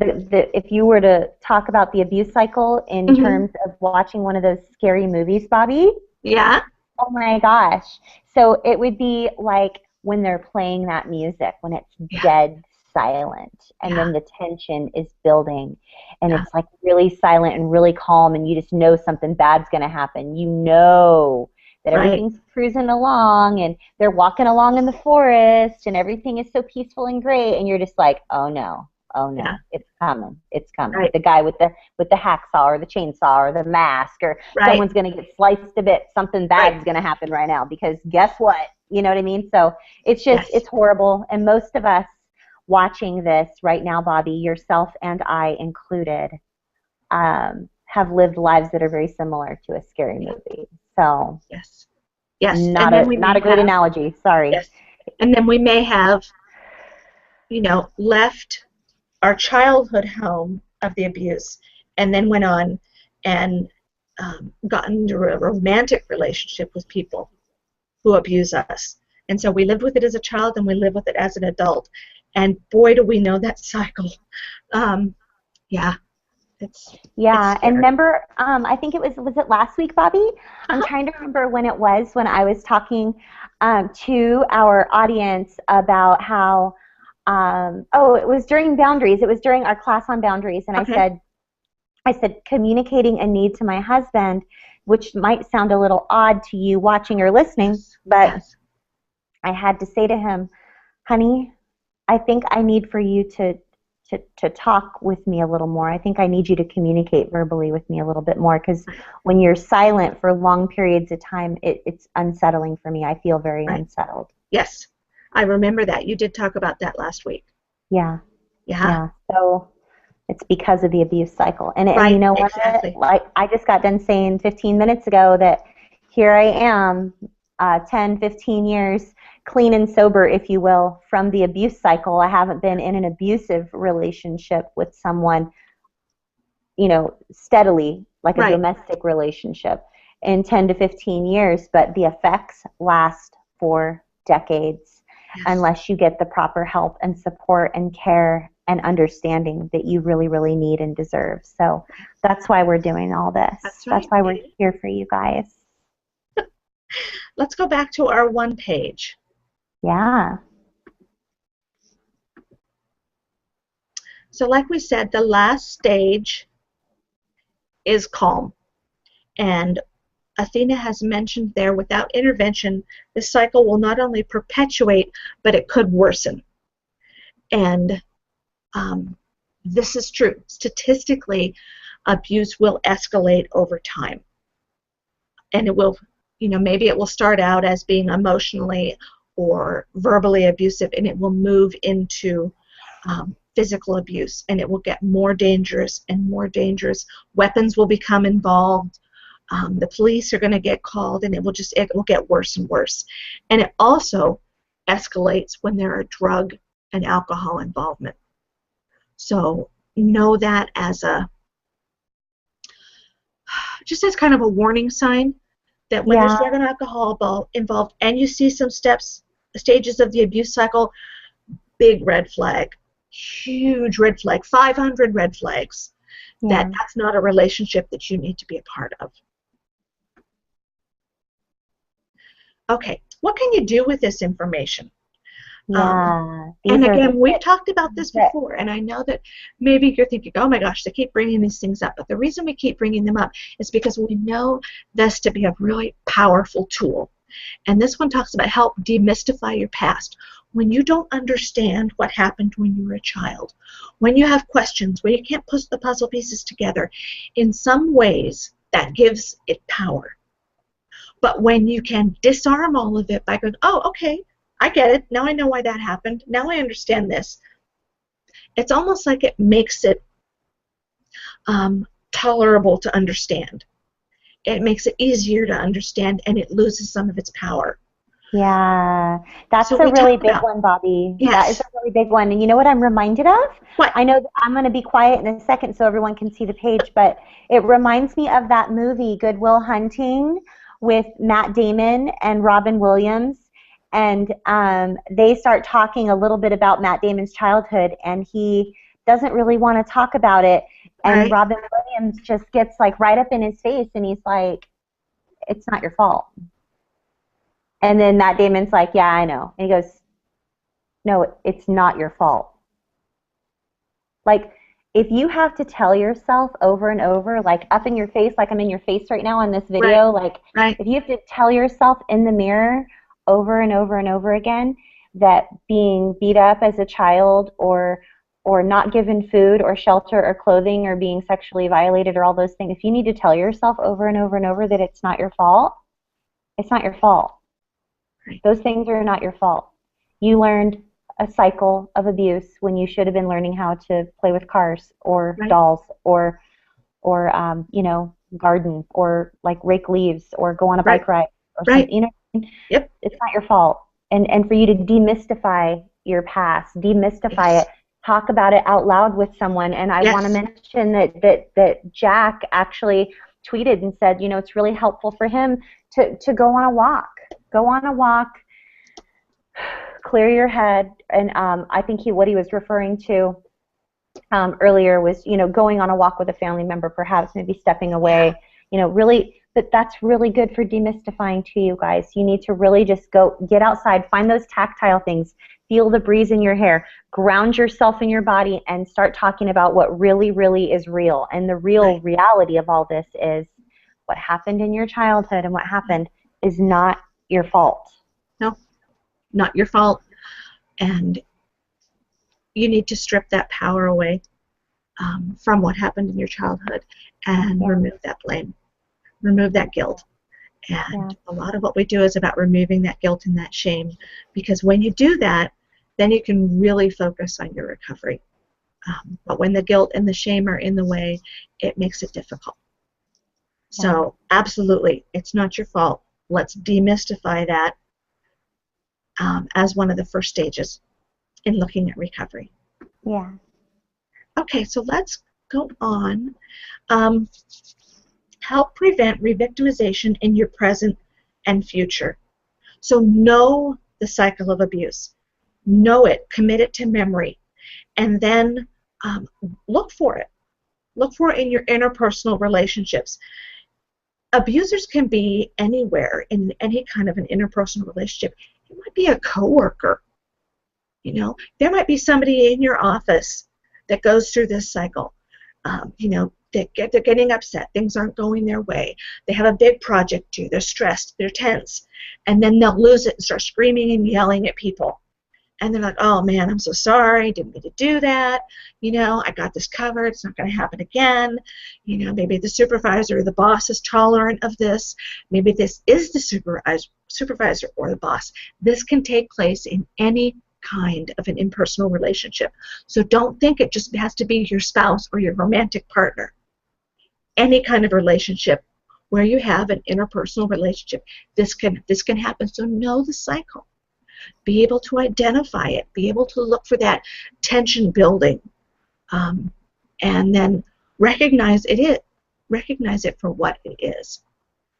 S1: if you were to talk about the abuse cycle in terms of watching one of those scary movies, Bobby.
S2: Yeah.
S1: Oh my gosh. So it would be like when they're playing that music, when it's dead silent, and then the tension is building, and it's like really silent and really calm, and you just know something bad's going to happen. You know that everything's cruising along, and they're walking along in the forest, and everything is so peaceful and great, and you're just like, oh no. Oh no, it's coming. It's coming.
S2: Right.
S1: The guy with the hacksaw or the chainsaw or the mask, or someone's going to get sliced a bit. Something bad's going to happen right now, because guess what? You know what I mean? So it's just, it's horrible. And most of us watching this right now, Bobby, yourself and I included, have lived lives that are very similar to a scary movie. So
S2: yes,
S1: not a great analogy. Sorry.
S2: Yes. And then we may have, left our childhood home of the abuse, and then went on and gotten into a romantic relationship with people who abuse us. And so we lived with it as a child and we live with it as an adult. And boy, do we know that cycle. Yeah, it's
S1: Yeah, and
S2: scary.
S1: remember, I think was it last week, Bobby? I'm
S2: Uh-huh.
S1: trying to remember when it was when I was talking to our audience about how, oh, it was during boundaries. It was during our class on boundaries, and
S2: Okay.
S1: I said communicating a need to my husband, which might sound a little odd to you watching or listening,
S2: Yes.
S1: but
S2: Yes.
S1: I had to say to him, honey, I think I need for you to talk with me a little more. I think I need you to communicate verbally with me a little bit more because
S2: Right.
S1: when you're silent for long periods of time, it's unsettling for me. I feel very
S2: Right.
S1: unsettled.
S2: Yes. I remember that. You did talk about that last week.
S1: Yeah,
S2: Yeah.
S1: yeah. So it's because of the abuse cycle. And you
S2: Right.
S1: know what?
S2: Exactly.
S1: Like I just got done saying 15 minutes ago that here I am, 10, 15 years clean and sober, if you will, from the abuse cycle. I haven't been in an abusive relationship with someone, steadily, like a
S2: Right.
S1: domestic relationship, in 10 to 15 years, but the effects last for decades
S2: Yes.
S1: unless you get the proper help and support and care and understanding that you really, really need and deserve. So that's why we're doing all this.
S2: That's
S1: That's
S2: right.
S1: why we're here for you guys.
S2: Let's go back to our one page.
S1: Yeah.
S2: So, like we said, the last stage is calm. And Athena has mentioned there, without intervention, the cycle will not only perpetuate, but it could worsen. And um, this is true. Statistically, abuse will escalate over time. And it will, maybe it will start out as being emotionally or verbally abusive, and it will move into physical abuse, and it will get more dangerous and more dangerous. Weapons will become involved. The police are going to get called, and it will get worse and worse. And it also escalates when there are drug and alcohol involvement. So know that just as kind of a warning sign that when there's
S1: Yeah.
S2: drug and alcohol involved, and you see some stages of the abuse cycle, big red flag, huge red flag, 500 red flags,
S1: Yeah.
S2: that's not a relationship that you need to be a part of. Okay, what can you do with this information? Um,
S1: Yeah.
S2: and
S1: These are
S2: again, we've
S1: the
S2: talked about this
S1: tips.
S2: before, and I know that maybe you're thinking, oh my gosh, they keep bringing these things up. But the reason we keep bringing them up is because we know this to be a really powerful tool. And this one talks about help demystify your past. When you don't understand what happened when you were a child, when you have questions, when you can't put the puzzle pieces together, in some ways that gives it power. But when you can disarm all of it by going, oh, okay, I get it. Now I know why that happened. Now I understand this. It's almost like it makes it tolerable to understand. It makes it easier to understand, and it loses some of its power.
S1: Yeah, that's
S2: So
S1: a
S2: we
S1: really
S2: talk
S1: big
S2: about,
S1: one, Bobby. That is
S2: yes,
S1: a really big one. And you know what I'm reminded of?
S2: what?
S1: I know that I'm going to be quiet in a second so everyone can see the page, but it reminds me of that movie, Good Will Hunting, with Matt Damon and Robin Williams. And they start talking a little bit about Matt Damon's childhood, and he doesn't really want to talk about it. And
S2: Right,
S1: Robin Williams just gets like right up in his face, and he's like, it's not your fault. And then Matt Damon's like, yeah, I know. And he goes, no, it's not your fault. Like, if you have to tell yourself over and over, like up in your face, like I'm in your face right now in this
S2: right,
S1: video, like
S2: right,
S1: if you have to tell yourself in the mirror over and over and over again that being beat up as a child or not given food or shelter or clothing or being sexually violated or all those things, if you need to tell yourself over and over and over that it's not your fault, it's not your fault.
S2: right,
S1: Those things are not your fault. You learned a cycle of abuse when you should have been learning how to play with cars or
S2: right,
S1: dolls or garden or like rake leaves or go on a
S2: right,
S1: bike ride or
S2: right.
S1: something. You know,
S2: Yep,
S1: it's not your fault. And for you to demystify your past, demystify
S2: yes,
S1: it, talk about it out loud with someone. And I want to
S2: yes,
S1: mention that Jack actually tweeted and said, you know, it's really helpful for him to go on a walk. Go on a walk, clear your head, and I think what he was referring to earlier was, you know, going on a walk with a family member, perhaps maybe stepping away, you know, really, but that's really good for demystifying to you guys. You need to really just go get outside, find those tactile things, feel the breeze in your hair, ground yourself in your body, and start talking about what really, really is real. And the real reality of all this is what happened in your childhood and what happened is not your fault.
S2: No, not your fault. And you need to strip that power away from what happened in your childhood and remove that blame, remove that guilt. And a lot of what we do is about removing that guilt and that shame, because when you do that, then you can really focus on your recovery. But when the guilt and the shame are in the way, it makes it difficult. So absolutely, it's not your fault. Let's demystify that as one of the first stages in looking at recovery.
S1: Yeah.
S2: Okay, so let's go on. Help prevent re-victimization in your present and future. So know the cycle of abuse. Know it, commit it to memory, and then look for it. Look for it in your interpersonal relationships. Abusers can be anywhere in any kind of an interpersonal relationship. It might be a coworker. You know, there might be somebody in your office that goes through this cycle. You know, they're getting upset. Things aren't going their way. They have a big project due. They're stressed. They're tense. And then they'll lose it and start screaming and yelling at people. And they're like, oh, man, I'm so sorry. Didn't mean to do that. You know, I got this covered. It's not going to happen again. You know, maybe the supervisor or the boss is tolerant of this. Maybe this is the supervisor or the boss. This can take place in any kind of an impersonal relationship. So don't think it just has to be your spouse or your romantic partner. Any kind of relationship where you have an interpersonal relationship, this can happen. So know the cycle. Be able to identify it. Be able to look for that tension building, and then recognize it for what it is.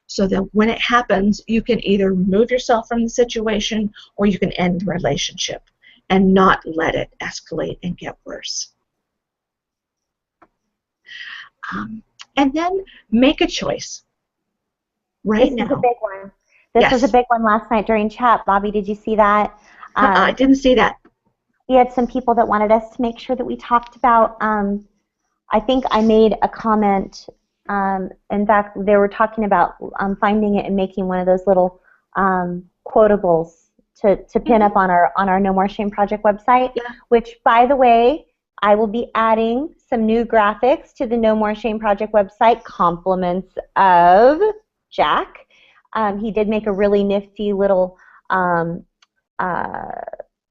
S2: So that when it happens, you can either remove yourself from the situation or you can end the relationship and not let it escalate and get worse. And then make a choice right now.
S1: This is a big one. This was a big one last night during chat. Bobby, did you see that?
S2: I didn't see that.
S1: We had some people that wanted us to make sure that we talked about, I think I made a comment. In fact, they were talking about finding it and making one of those little quotables to pin up on our No More Shame Project website, which, by the way, I will be adding some new graphics to the No More Shame Project website, compliments of Jack. He did make a really nifty little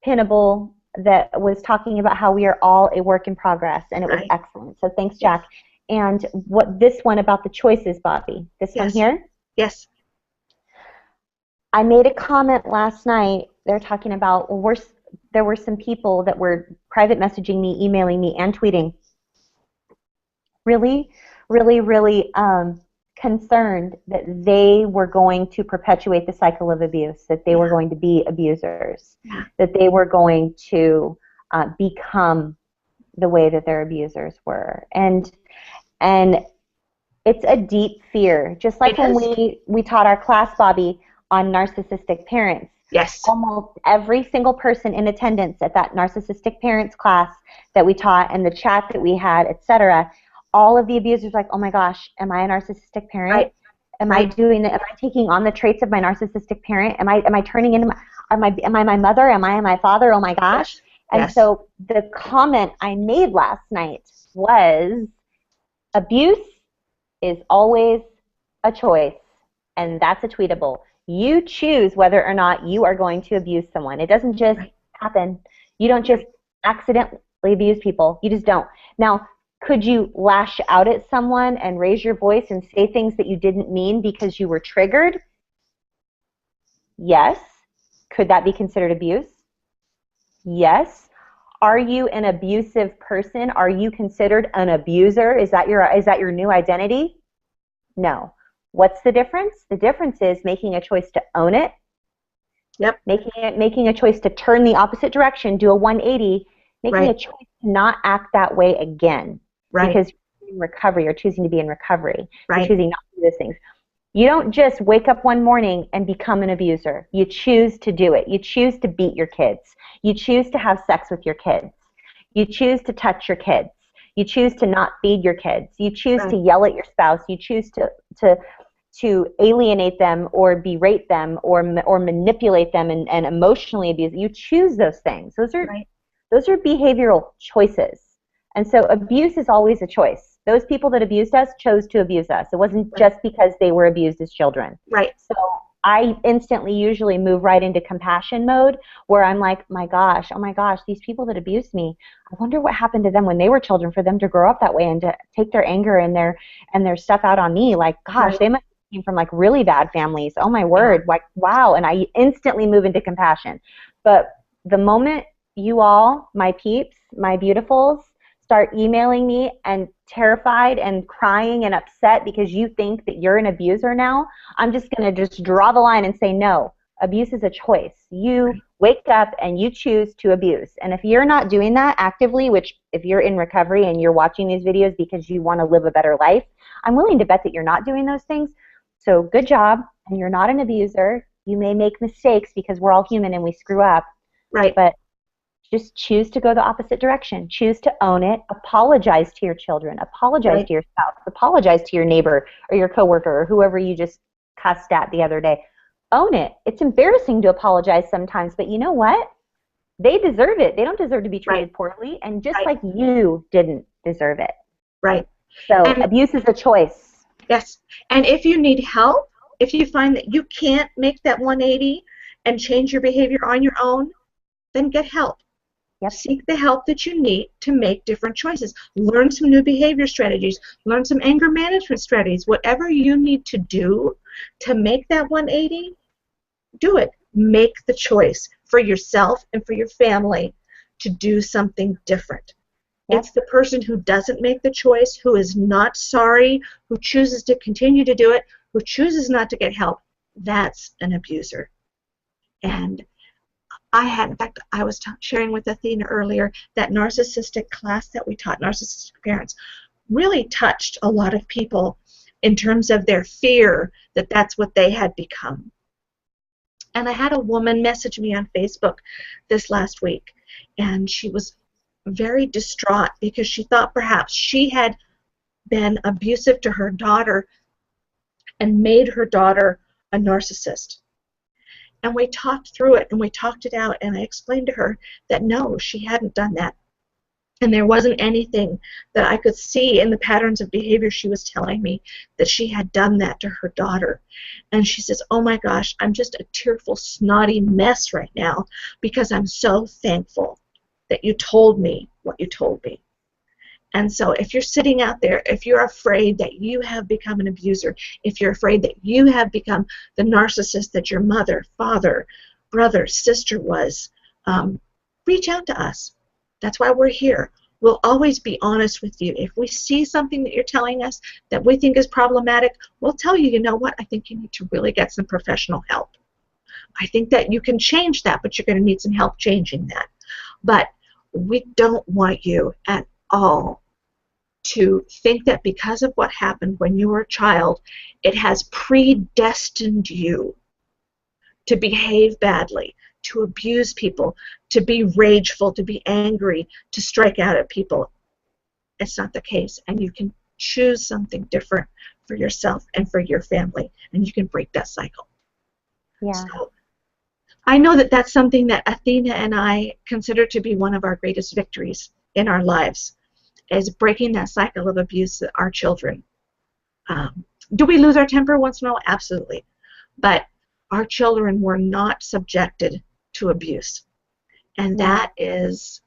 S1: pinnable that was talking about how we are all a work in progress, and it was excellent. So thanks, Jack. And what this one about the choices, Bobby, this one here?
S2: Yes.
S1: I made a comment last night. They're talking about, well, there were some people that were private messaging me, emailing me, and tweeting. Really, really, really concerned that they were going to perpetuate the cycle of abuse, that they were going to be abusers, that they were going to become the way that their abusers were. And it's a deep fear. Just like when we taught our class, Bobby, on narcissistic parents.
S2: Yes.
S1: Almost every single person in attendance at that narcissistic parents class that we taught and the chat that we had, etc., all of the abusers like, oh my gosh, am I a narcissistic parent? Am I doing that? Am I taking on the traits of my narcissistic parent? Am I turning into am I my mother? Am I my father? Oh my gosh. And so the comment I made last night was, abuse is always a choice, and that's a tweetable. You choose whether or not you are going to abuse someone. It doesn't just happen. You don't just accidentally abuse people. You just don't. Now, could you lash out at someone and raise your voice and say things that you didn't mean because you were triggered? Yes. Could that be considered abuse? Yes. Are you an abusive person? Are you considered an abuser? Is that your new identity? No. What's the difference? The difference is making a choice to own it,
S2: Yep.
S1: making a choice to turn the opposite direction, do a 180, making a
S2: Right.
S1: choice to not act that way again
S2: Right.
S1: because you're in recovery, you're choosing to be in recovery. You're
S2: Right.
S1: choosing not to do those things. You don't just wake up one morning and become an abuser. You choose to do it. You choose to beat your kids. You choose to have sex with your kids. You choose to touch your kids. You choose to not feed your kids. You choose to
S2: Right.
S1: yell at your spouse. You choose to alienate them or berate them or manipulate them and emotionally abuse. You choose those things.
S2: Right.
S1: Those are behavioral choices. And so abuse is always a choice. Those people that abused us chose to abuse us. It wasn't
S2: Right.
S1: just because they were abused as children.
S2: Right.
S1: So I instantly usually move right into compassion mode where I'm like, oh my gosh, these people that abused me, I wonder what happened to them when they were children for them to grow up that way and to take their anger and their stuff out on me. Like, gosh,
S2: Right.
S1: they must have came from like really bad families. Oh my
S2: Yeah.
S1: word, like wow. And I instantly move into compassion. But the moment you all, my peeps, my beautifuls, start emailing me and terrified and crying and upset because you think that you're an abuser now, I'm just going to just draw the line and say no. Abuse is a choice. You
S2: Right.
S1: wake up and you choose to abuse. And if you're not doing that actively, which if you're in recovery and you're watching these videos because you want to live a better life, I'm willing to bet that you're not doing those things. So good job, and you're not an abuser. You may make mistakes because we're all human and we screw up,
S2: Right.
S1: but just choose to go the opposite direction. Choose to own it. Apologize to your children. Apologize
S2: Right.
S1: to your spouse. Apologize to your neighbor or your coworker or whoever you just cussed at the other day. Own it. It's embarrassing to apologize sometimes, but you know what? They deserve it. They don't deserve to be
S2: Right.
S1: treated poorly, and just
S2: Right.
S1: like you didn't deserve it.
S2: Right.
S1: So
S2: And
S1: abuse is a choice.
S2: yes. And if you need help, if you find that you can't make that 180 and change your behavior on your own, then get help.
S1: Yep.
S2: Seek the help that you need to make different choices. Learn some new behavior strategies. Learn some anger management strategies. Whatever you need to do to make that 180, do it. Make the choice for yourself and for your family to do something different.
S1: Yep.
S2: It's the person who doesn't make the choice, who is not sorry, who chooses to continue to do it, who chooses not to get help. That's an abuser. And in fact, I was sharing with Athena earlier that narcissistic class that we taught, narcissistic parents, really touched a lot of people in terms of their fear that that's what they had become. And I had a woman message me on Facebook this last week, and she was very distraught because she thought perhaps she had been abusive to her daughter and made her daughter a narcissist. And we talked through it and we talked it out, and I explained to her that no, she hadn't done that. And there wasn't anything that I could see in the patterns of behavior she was telling me that she had done that to her daughter. And she says, oh my gosh, I'm just a tearful, snotty mess right now because I'm so thankful that you told me what you told me. And so if you're sitting out there, if you're afraid that you have become an abuser, if you're afraid that you have become the narcissist that your mother, father, brother, sister was, reach out to us. That's why we're here. We'll always be honest with you. If we see something that you're telling us that we think is problematic, we'll tell you, you know what, I think you need to really get some professional help. I think that you can change that, but you're going to need some help changing that. But we don't want you at all to think that because of what happened when you were a child, it has predestined you to behave badly, to abuse people, to be rageful, to be angry, to strike out at people. It's not the case, and you can choose something different for yourself and for your family, and you can break that cycle.
S1: Yeah.
S2: So I know that that's something that Athena and I consider to be one of our greatest victories in our lives, is breaking that cycle of abuse to our children. Do we lose our temper once in a while? Absolutely. But our children were not subjected to abuse. And that is,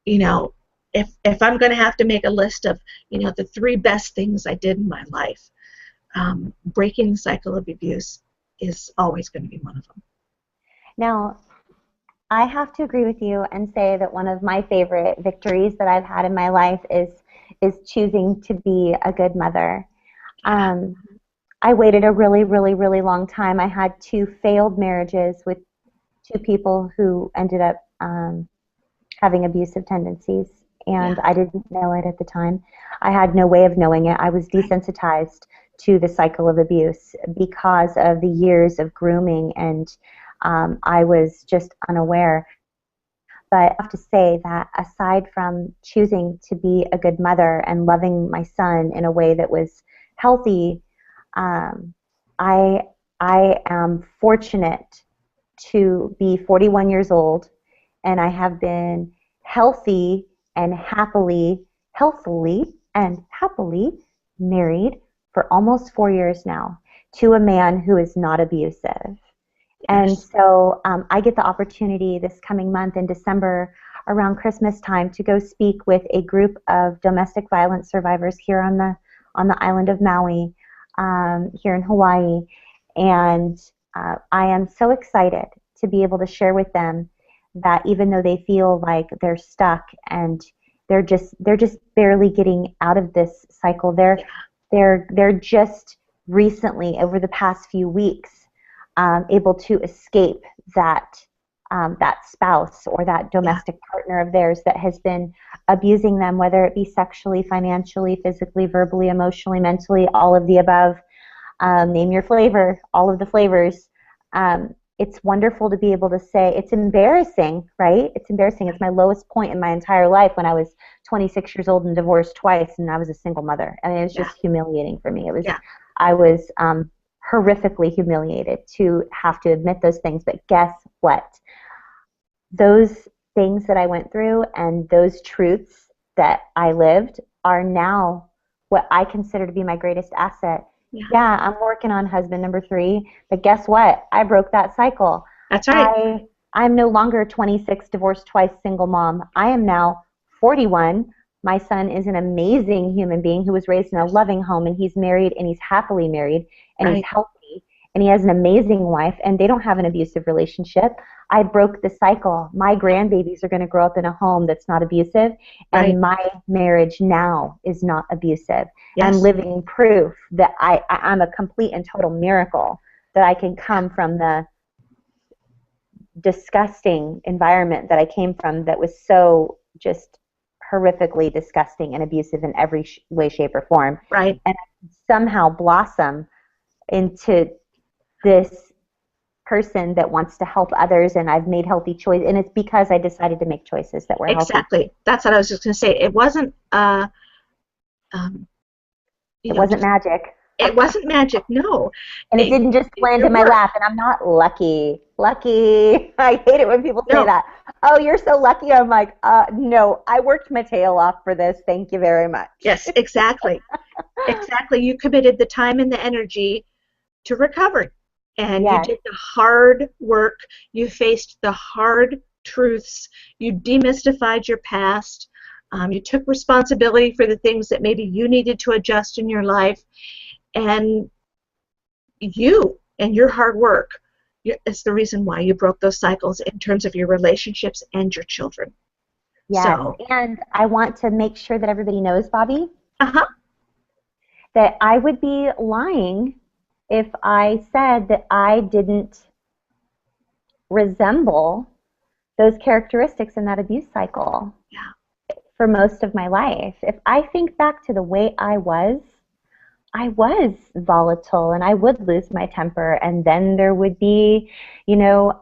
S2: if I'm going to have to make a list of, the 3 best things I did in my life, breaking the cycle of abuse is always going to be one of them.
S1: Now, I have to agree with you and say that one of my favorite victories that I've had in my life is choosing to be a good mother. I waited a really, really, really long time. I had two failed marriages with two people who ended up having abusive tendencies, and
S2: Yeah.
S1: I didn't know it at the time. I had no way of knowing it. I was
S2: Right.
S1: desensitized to the cycle of abuse because of the years of grooming, and I was just unaware. But I have to say that aside from choosing to be a good mother and loving my son in a way that was healthy, um, I I am fortunate to be 41 years old, and I have been healthy and healthily and happily married for almost 4 years now to a man who is not abusive. And
S2: Yes.
S1: so I get the opportunity this coming month in December around Christmas time to go speak with a group of domestic violence survivors here on the island of Maui, here in Hawaii. And I am so excited to be able to share with them that even though they feel like they're stuck and they're just barely getting out of this cycle,
S2: Yeah.
S1: they're just recently over the past few weeks able to escape that spouse or that
S2: Yeah.
S1: domestic partner of theirs that has been abusing them, whether it be sexually, financially, physically, verbally, emotionally, mentally, all of the above. Name your flavor, all of the flavors. It's wonderful to be able to say, it's embarrassing, right? It's embarrassing. It's my lowest point in my entire life when I was 26 years old and divorced twice, and I was a single mother. I mean, it was
S2: Yeah.
S1: just humiliating for me.
S2: Yeah.
S1: I was horrifically humiliated to have to admit those things. But guess what? Those things that I went through and those truths that I lived are now what I consider to be my greatest asset.
S2: Yeah.
S1: Yeah, I'm working on husband number 3, but guess what? I broke that cycle.
S2: That's right.
S1: I'm no longer 26, divorced twice, single mom. I am now 41. My son is an amazing human being who was raised in a
S2: Yes.
S1: loving home, and he's married, and he's happily married, and he's
S2: Right.
S1: healthy, and he has an amazing wife, and they don't have an abusive relationship. I broke the cycle. My grandbabies are going to grow up in a home that's not abusive,
S2: Right.
S1: and my marriage now is not abusive. I'm
S2: Yes.
S1: living proof that I'm a complete and total miracle, that I can come from the disgusting environment that I came from that was so just horrifically disgusting and abusive in every way, shape, or form,
S2: Right.
S1: and somehow blossom into this person that wants to help others, and I've made healthy choices, and it's because I decided to make choices that were healthy.
S2: Exactly. That's what I was just going to say. It wasn't, um,
S1: It wasn't
S2: just
S1: magic.
S2: it wasn't magic. No.
S1: And it didn't just land
S2: Your
S1: in my
S2: work.
S1: lap, and I'm not lucky. Lucky. I hate it when people say
S2: No.
S1: that. Oh, you're so lucky. I'm like, no, I worked my tail off for this. Thank you very much.
S2: Yes. Exactly. Exactly. You committed the time and the energy to recover, and you
S1: Yes,
S2: did the hard work. You faced the hard truths. You demystified your past. You took responsibility for the things that maybe you needed to adjust in your life, and you and your hard work is the reason why you broke those cycles in terms of your relationships and your children.
S1: yes.
S2: So,
S1: And I want to make sure that everybody knows, Bobby,
S2: uh-huh.
S1: that I would be lying if I said that I didn't resemble those characteristics in that abuse cycle
S2: Yeah.
S1: for most of my life. If I think back to the way I was volatile and I would lose my temper, and then there would be, you know,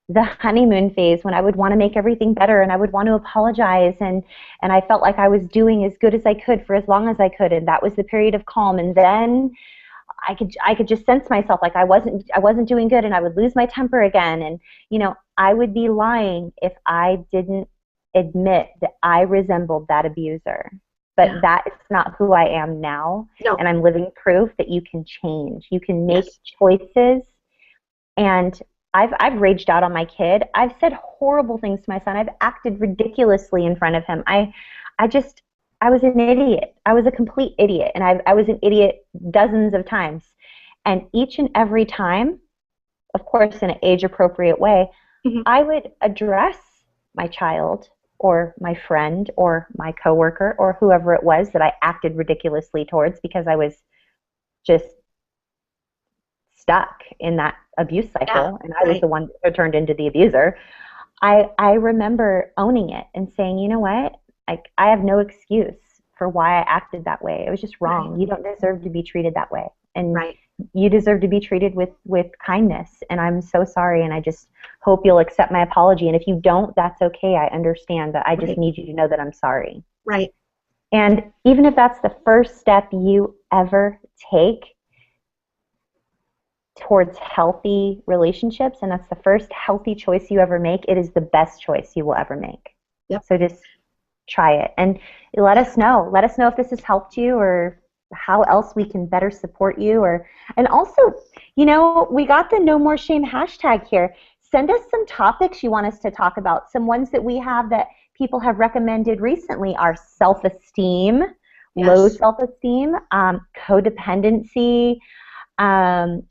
S1: the honeymoon phase when I would want to make everything better and I would want to apologize, and I felt like I was doing as good as I could for as long as I could, and that was the period of calm. And then I could just sense myself like I wasn't doing good, and I would lose my temper again, and I would be lying if I didn't admit that I resembled that abuser. But
S2: Yeah.
S1: that is not who I am now,
S2: No.
S1: and I'm living proof that you can change. You can make
S2: Yes.
S1: choices. And I've raged out on my kid. I've said horrible things to my son. I've acted ridiculously in front of him. I just I was an idiot. I was a complete idiot, and I was an idiot dozens of times. And each and every time, of course, in an age-appropriate way,
S2: Hmm.
S1: I would address my child or my friend or my coworker or whoever it was that I acted ridiculously towards because I was just stuck in that abuse
S2: Yeah,
S1: cycle, and I was
S2: right,
S1: the one that turned into the abuser. I remember owning it and saying, you know what? I have no excuse for why I acted that way. It was just
S2: right,
S1: wrong. You don't deserve to be treated that way. And
S2: right,
S1: you deserve to be treated with kindness. And I'm so sorry. And I just hope you'll accept my apology. And if you don't, that's okay. I understand. But I just
S2: right,
S1: need you to know that I'm sorry.
S2: right.
S1: And even if that's the first step you ever take towards healthy relationships, and that's the first healthy choice you ever make, it is the best choice you will ever make.
S2: Yep.
S1: So just try it and let us know. Let us know if this has helped you or how else we can better support you. Or and also, we got the No More Shame hashtag here. Send us some topics you want us to talk about. Some ones that we have that people have recommended recently are self-esteem, low
S2: Yes.
S1: self-esteem, codependency, um,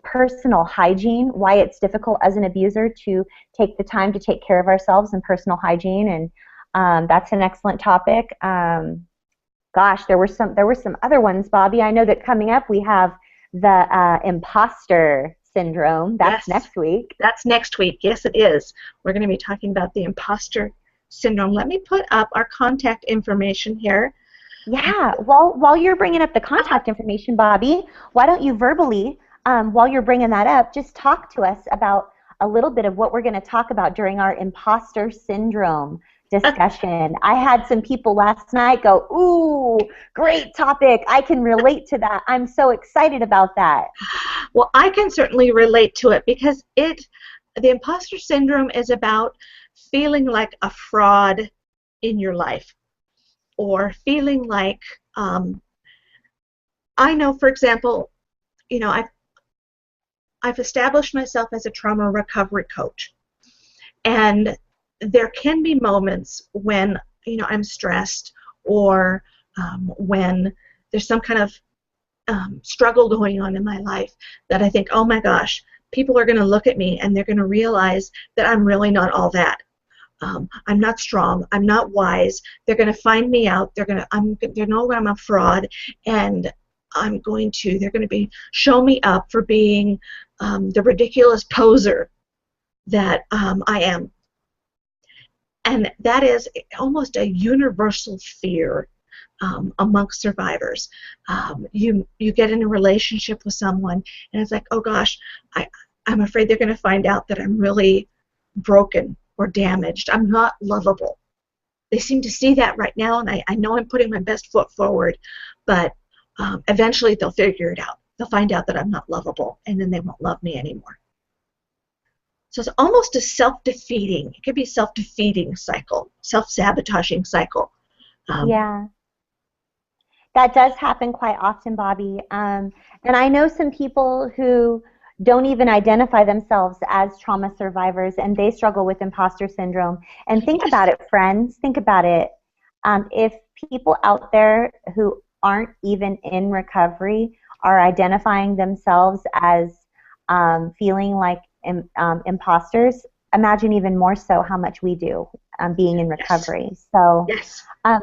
S1: personal hygiene, why it's difficult as an abuser to take the time to take care of ourselves and personal hygiene. And that's an excellent topic. Gosh, there were some other ones, Bobby. I know that coming up we have the imposter syndrome. That's
S2: Yes.
S1: next week.
S2: That's next week. Yes, it is. We're going to be talking about the imposter syndrome. Let me put up our contact information here.
S1: Yeah. While you're bringing up the contact information, Bobby, why don't you verbally, while you're bringing that up, just talk to us about a little bit of what we're going to talk about during our imposter syndrome discussion. I had some people last night go, "Ooh, great topic. I can relate to that. I'm so excited about that."
S2: Well, I can certainly relate to it because the imposter syndrome is about feeling like a fraud in your life, or feeling like I know, for example, I've established myself as a trauma recovery coach, and there can be moments when I'm stressed, or when there's some kind of struggle going on in my life, that I think, oh my gosh, people are going to look at me and they're going to realize that I'm really not all that. I'm not strong. I'm not wise. They're going to find me out. They know I'm a fraud, and they're going to show me up for being the ridiculous poser that I am. And that is almost a universal fear amongst survivors. You get in a relationship with someone, and it's like, oh gosh, I'm afraid they're going to find out that I'm really broken or damaged. I'm not lovable. They seem to see that right now, and I know I'm putting my best foot forward, but eventually they'll figure it out. They'll find out that I'm not lovable, and then they won't love me anymore. So it's almost a self-defeating. It could be a self-defeating cycle, self-sabotaging cycle.
S1: Yeah. That does happen quite often, Bobby. And I know some people who don't even identify themselves as trauma survivors, and they struggle with imposter syndrome. And think
S2: Yes.
S1: about it, friends. Think about it. If people out there who aren't even in recovery are identifying themselves as feeling like imposters, imagine even more so how much we do being in
S2: Yes.
S1: recovery. So.
S2: Yes.
S1: Um,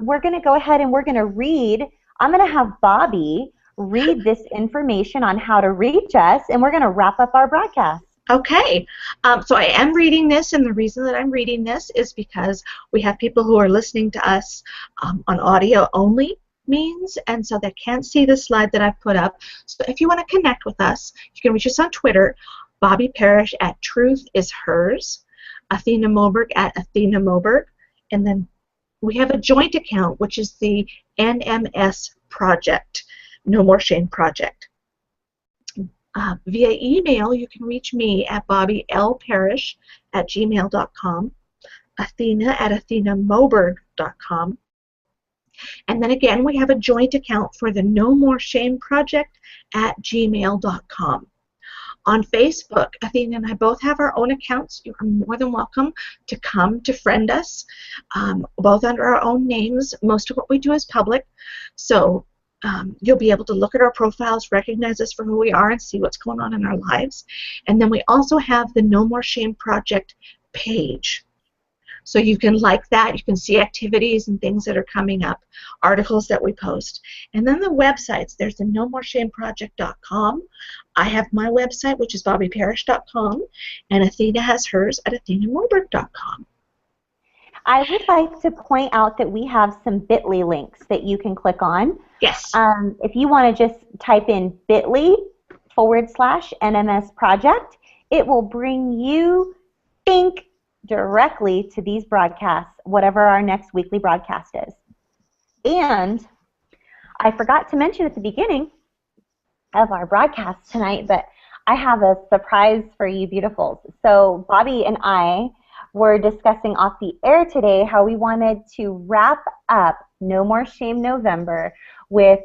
S1: we're going to go ahead and we're going to read. I'm going to have Bobby read this information on how to reach us, and we're going to wrap up our broadcast.
S2: Okay, so I am reading this, and the reason that I'm reading this is because we have people who are listening to us on audio only means, and so they can't see the slide that I've put up. So if you want to connect with us, you can reach us on Twitter, Bobby Parrish at Truth Is Hers, Athena Moberg at Athena Moberg, and then we have a joint account, which is the NMS Project, No More Shame Project. Via email, you can reach me at bobbylparrish@gmail.com, Athena at athenamoberg.com. And then again, we have a joint account for the No More Shame Project at gmail.com. On Facebook, Athena and I both have our own accounts. You are more than welcome to come to friend us, both under our own names. Most of what we do is public, so you'll be able to look at our profiles, recognize us for who we are, and see what's going on in our lives. And then we also have the No More Shame Project page. So you can like that. You can see activities and things that are coming up, articles that we post. And then the websites. There's the nomoreshameproject.com. I have my website, which is bobbyparish.com, and Athena has hers at athenamorberg.com.
S1: I would like to point out that we have some bit.ly links that you can click on.
S2: Yes.
S1: If you want to just type in bit.ly/NMS project, it will bring you, directly to these broadcasts, whatever our next weekly broadcast is. And I forgot to mention at the beginning of our broadcast tonight, but I have a surprise for you beautifuls. So Bobby and I were discussing off the air today how we wanted to wrap up No More Shame November with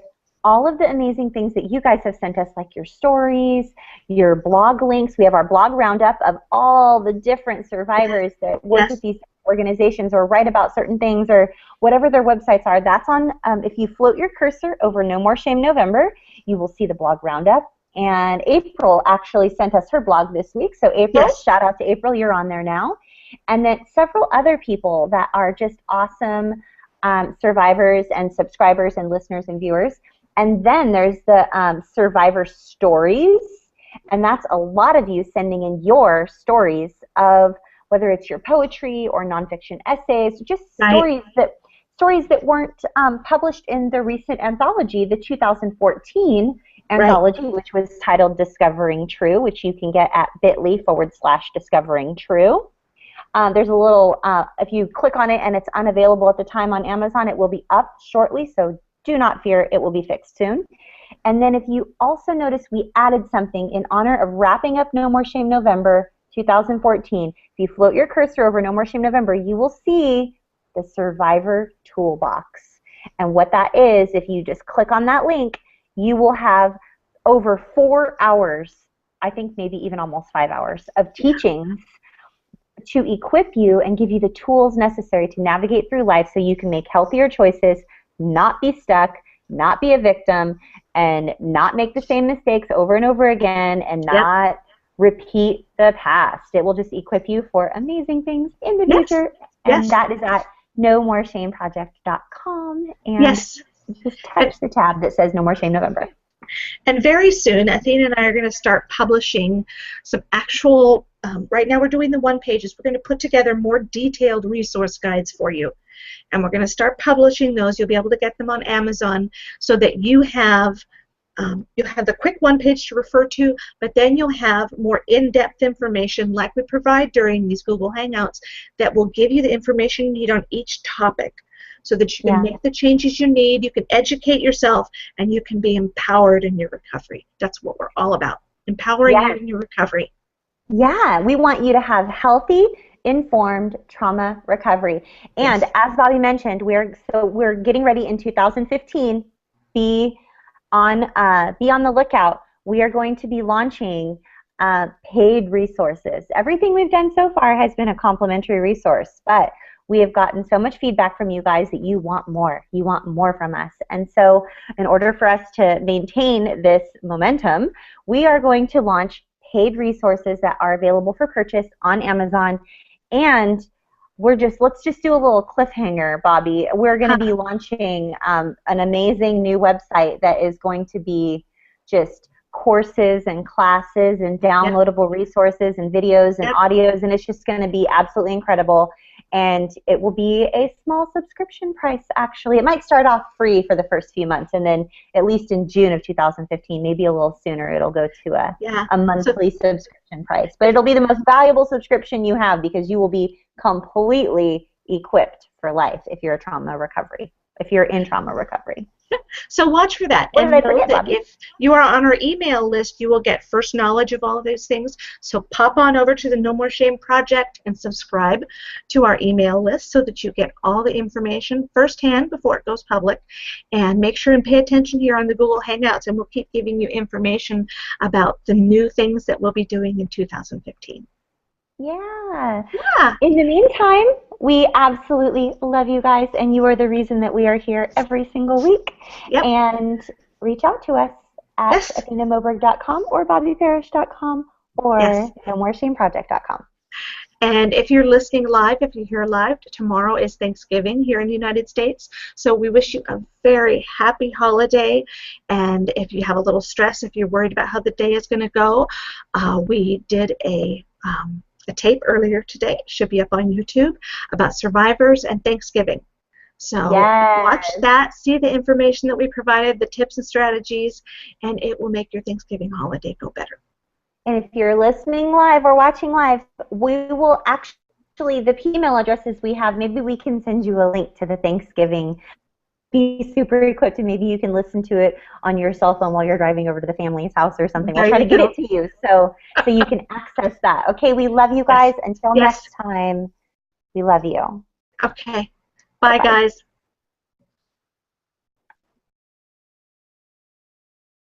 S1: all of the amazing things that you guys have sent us, like your stories, your blog links. We have our blog roundup of all the different survivors that work with these organizations or write about certain things or whatever their websites are. That's on, if you float your cursor over No More Shame November, you will see the blog roundup. And April actually sent us her blog this week. So April, shout out to April, you're on there now. And then several other people that are just awesome survivors and subscribers and listeners and viewers. And then there's the survivor stories, and that's a lot of you sending in your stories of whether it's your poetry or nonfiction essays, just stories that weren't published in the recent anthology, the 2014 anthology, which was titled Discovering True, which you can get at bit.ly/Discovering True. There's a little, if you click on it and it's unavailable at the time on Amazon, it will be up shortly, so do not fear, it will be fixed soon. And then if you also notice, we added something in honor of wrapping up No More Shame November 2014. If you float your cursor over No More Shame November, you will see the Survivor Toolbox. And what that is, if you just click on that link, you will have over 4 hours, I think maybe even almost 5 hours, of teachings to equip you and give you the tools necessary to navigate through life so you can make healthier choices, not be stuck, not be a victim, and not make the same mistakes over and over again, and not repeat the past. It will just equip you for amazing things in the future. And that is at nomoreshameproject.com. And just touch the tab that says No More Shame November.
S2: And very soon, Athena and I are going to start publishing some actual, right now we're doing the one pages. We're going to put together more detailed resource guides for you. And we're going to start publishing those. You'll be able to get them on Amazon so that you have the quick one page to refer to, but then you'll have more in-depth information like we provide during these Google Hangouts that will give you the information you need on each topic so that you can make the changes you need, you can educate yourself, and you can be empowered in your recovery. That's what we're all about, empowering you in your recovery. Yeah,
S1: we want you to have healthy, informed trauma recovery. And as Bobby mentioned, we're getting ready in 2015. Be on the lookout. We are going to be launching paid resources. Everything we've done so far has been a complimentary resource, but we have gotten so much feedback from you guys that you want more. You want more from us. And so in order for us to maintain this momentum, we are going to launch paid resources that are available for purchase on Amazon. And let's just do a little cliffhanger, Bobby. We're going to be launching an amazing new website that is going to be just courses and classes and downloadable resources and videos and audios, and it's just going to be absolutely incredible. And it will be a small subscription price, actually. It might start off free for the first few months, and then at least in June of 2015, maybe a little sooner, it'll go to a monthly subscription price. But it'll be the most valuable subscription you have because you will be completely equipped for life if you're in trauma recovery.
S2: So watch for that. And know that if you are on our email list, you will get first knowledge of all of those things. So pop on over to the No More Shame Project and subscribe to our email list so that you get all the information firsthand before it goes public. And make sure and pay attention here on the Google Hangouts, and we'll keep giving you information about the new things that we'll be doing in 2015.
S1: Yeah. In the meantime, we absolutely love you guys, and you are the reason that we are here every single week. And reach out to us at athenamorberg.com or bobbyparish.com or nomoreshameproject.com.
S2: And if you're listening live, if you're here live, tomorrow is Thanksgiving here in the United States. So we wish you a very happy holiday. And if you have a little stress, if you're worried about how the day is going to go, we did a tape earlier today, should be up on YouTube, about survivors and Thanksgiving. So watch
S1: Yes.
S2: that, see the information that we provided, the tips and strategies, and it will make your Thanksgiving holiday go better.
S1: And if you're listening live or watching live, we will actually, the email addresses we have, maybe we can send you a link to the Thanksgiving. Be super equipped, and maybe you can listen to it on your cell phone while you're driving over to the family's house or something. We'll
S2: There
S1: try to
S2: you
S1: get
S2: go.
S1: it to you so you can access that. Okay, we love you
S2: Yes.
S1: guys. Until
S2: Yes.
S1: next time, we love you.
S2: Okay. Bye,
S1: Bye-bye.
S2: guys.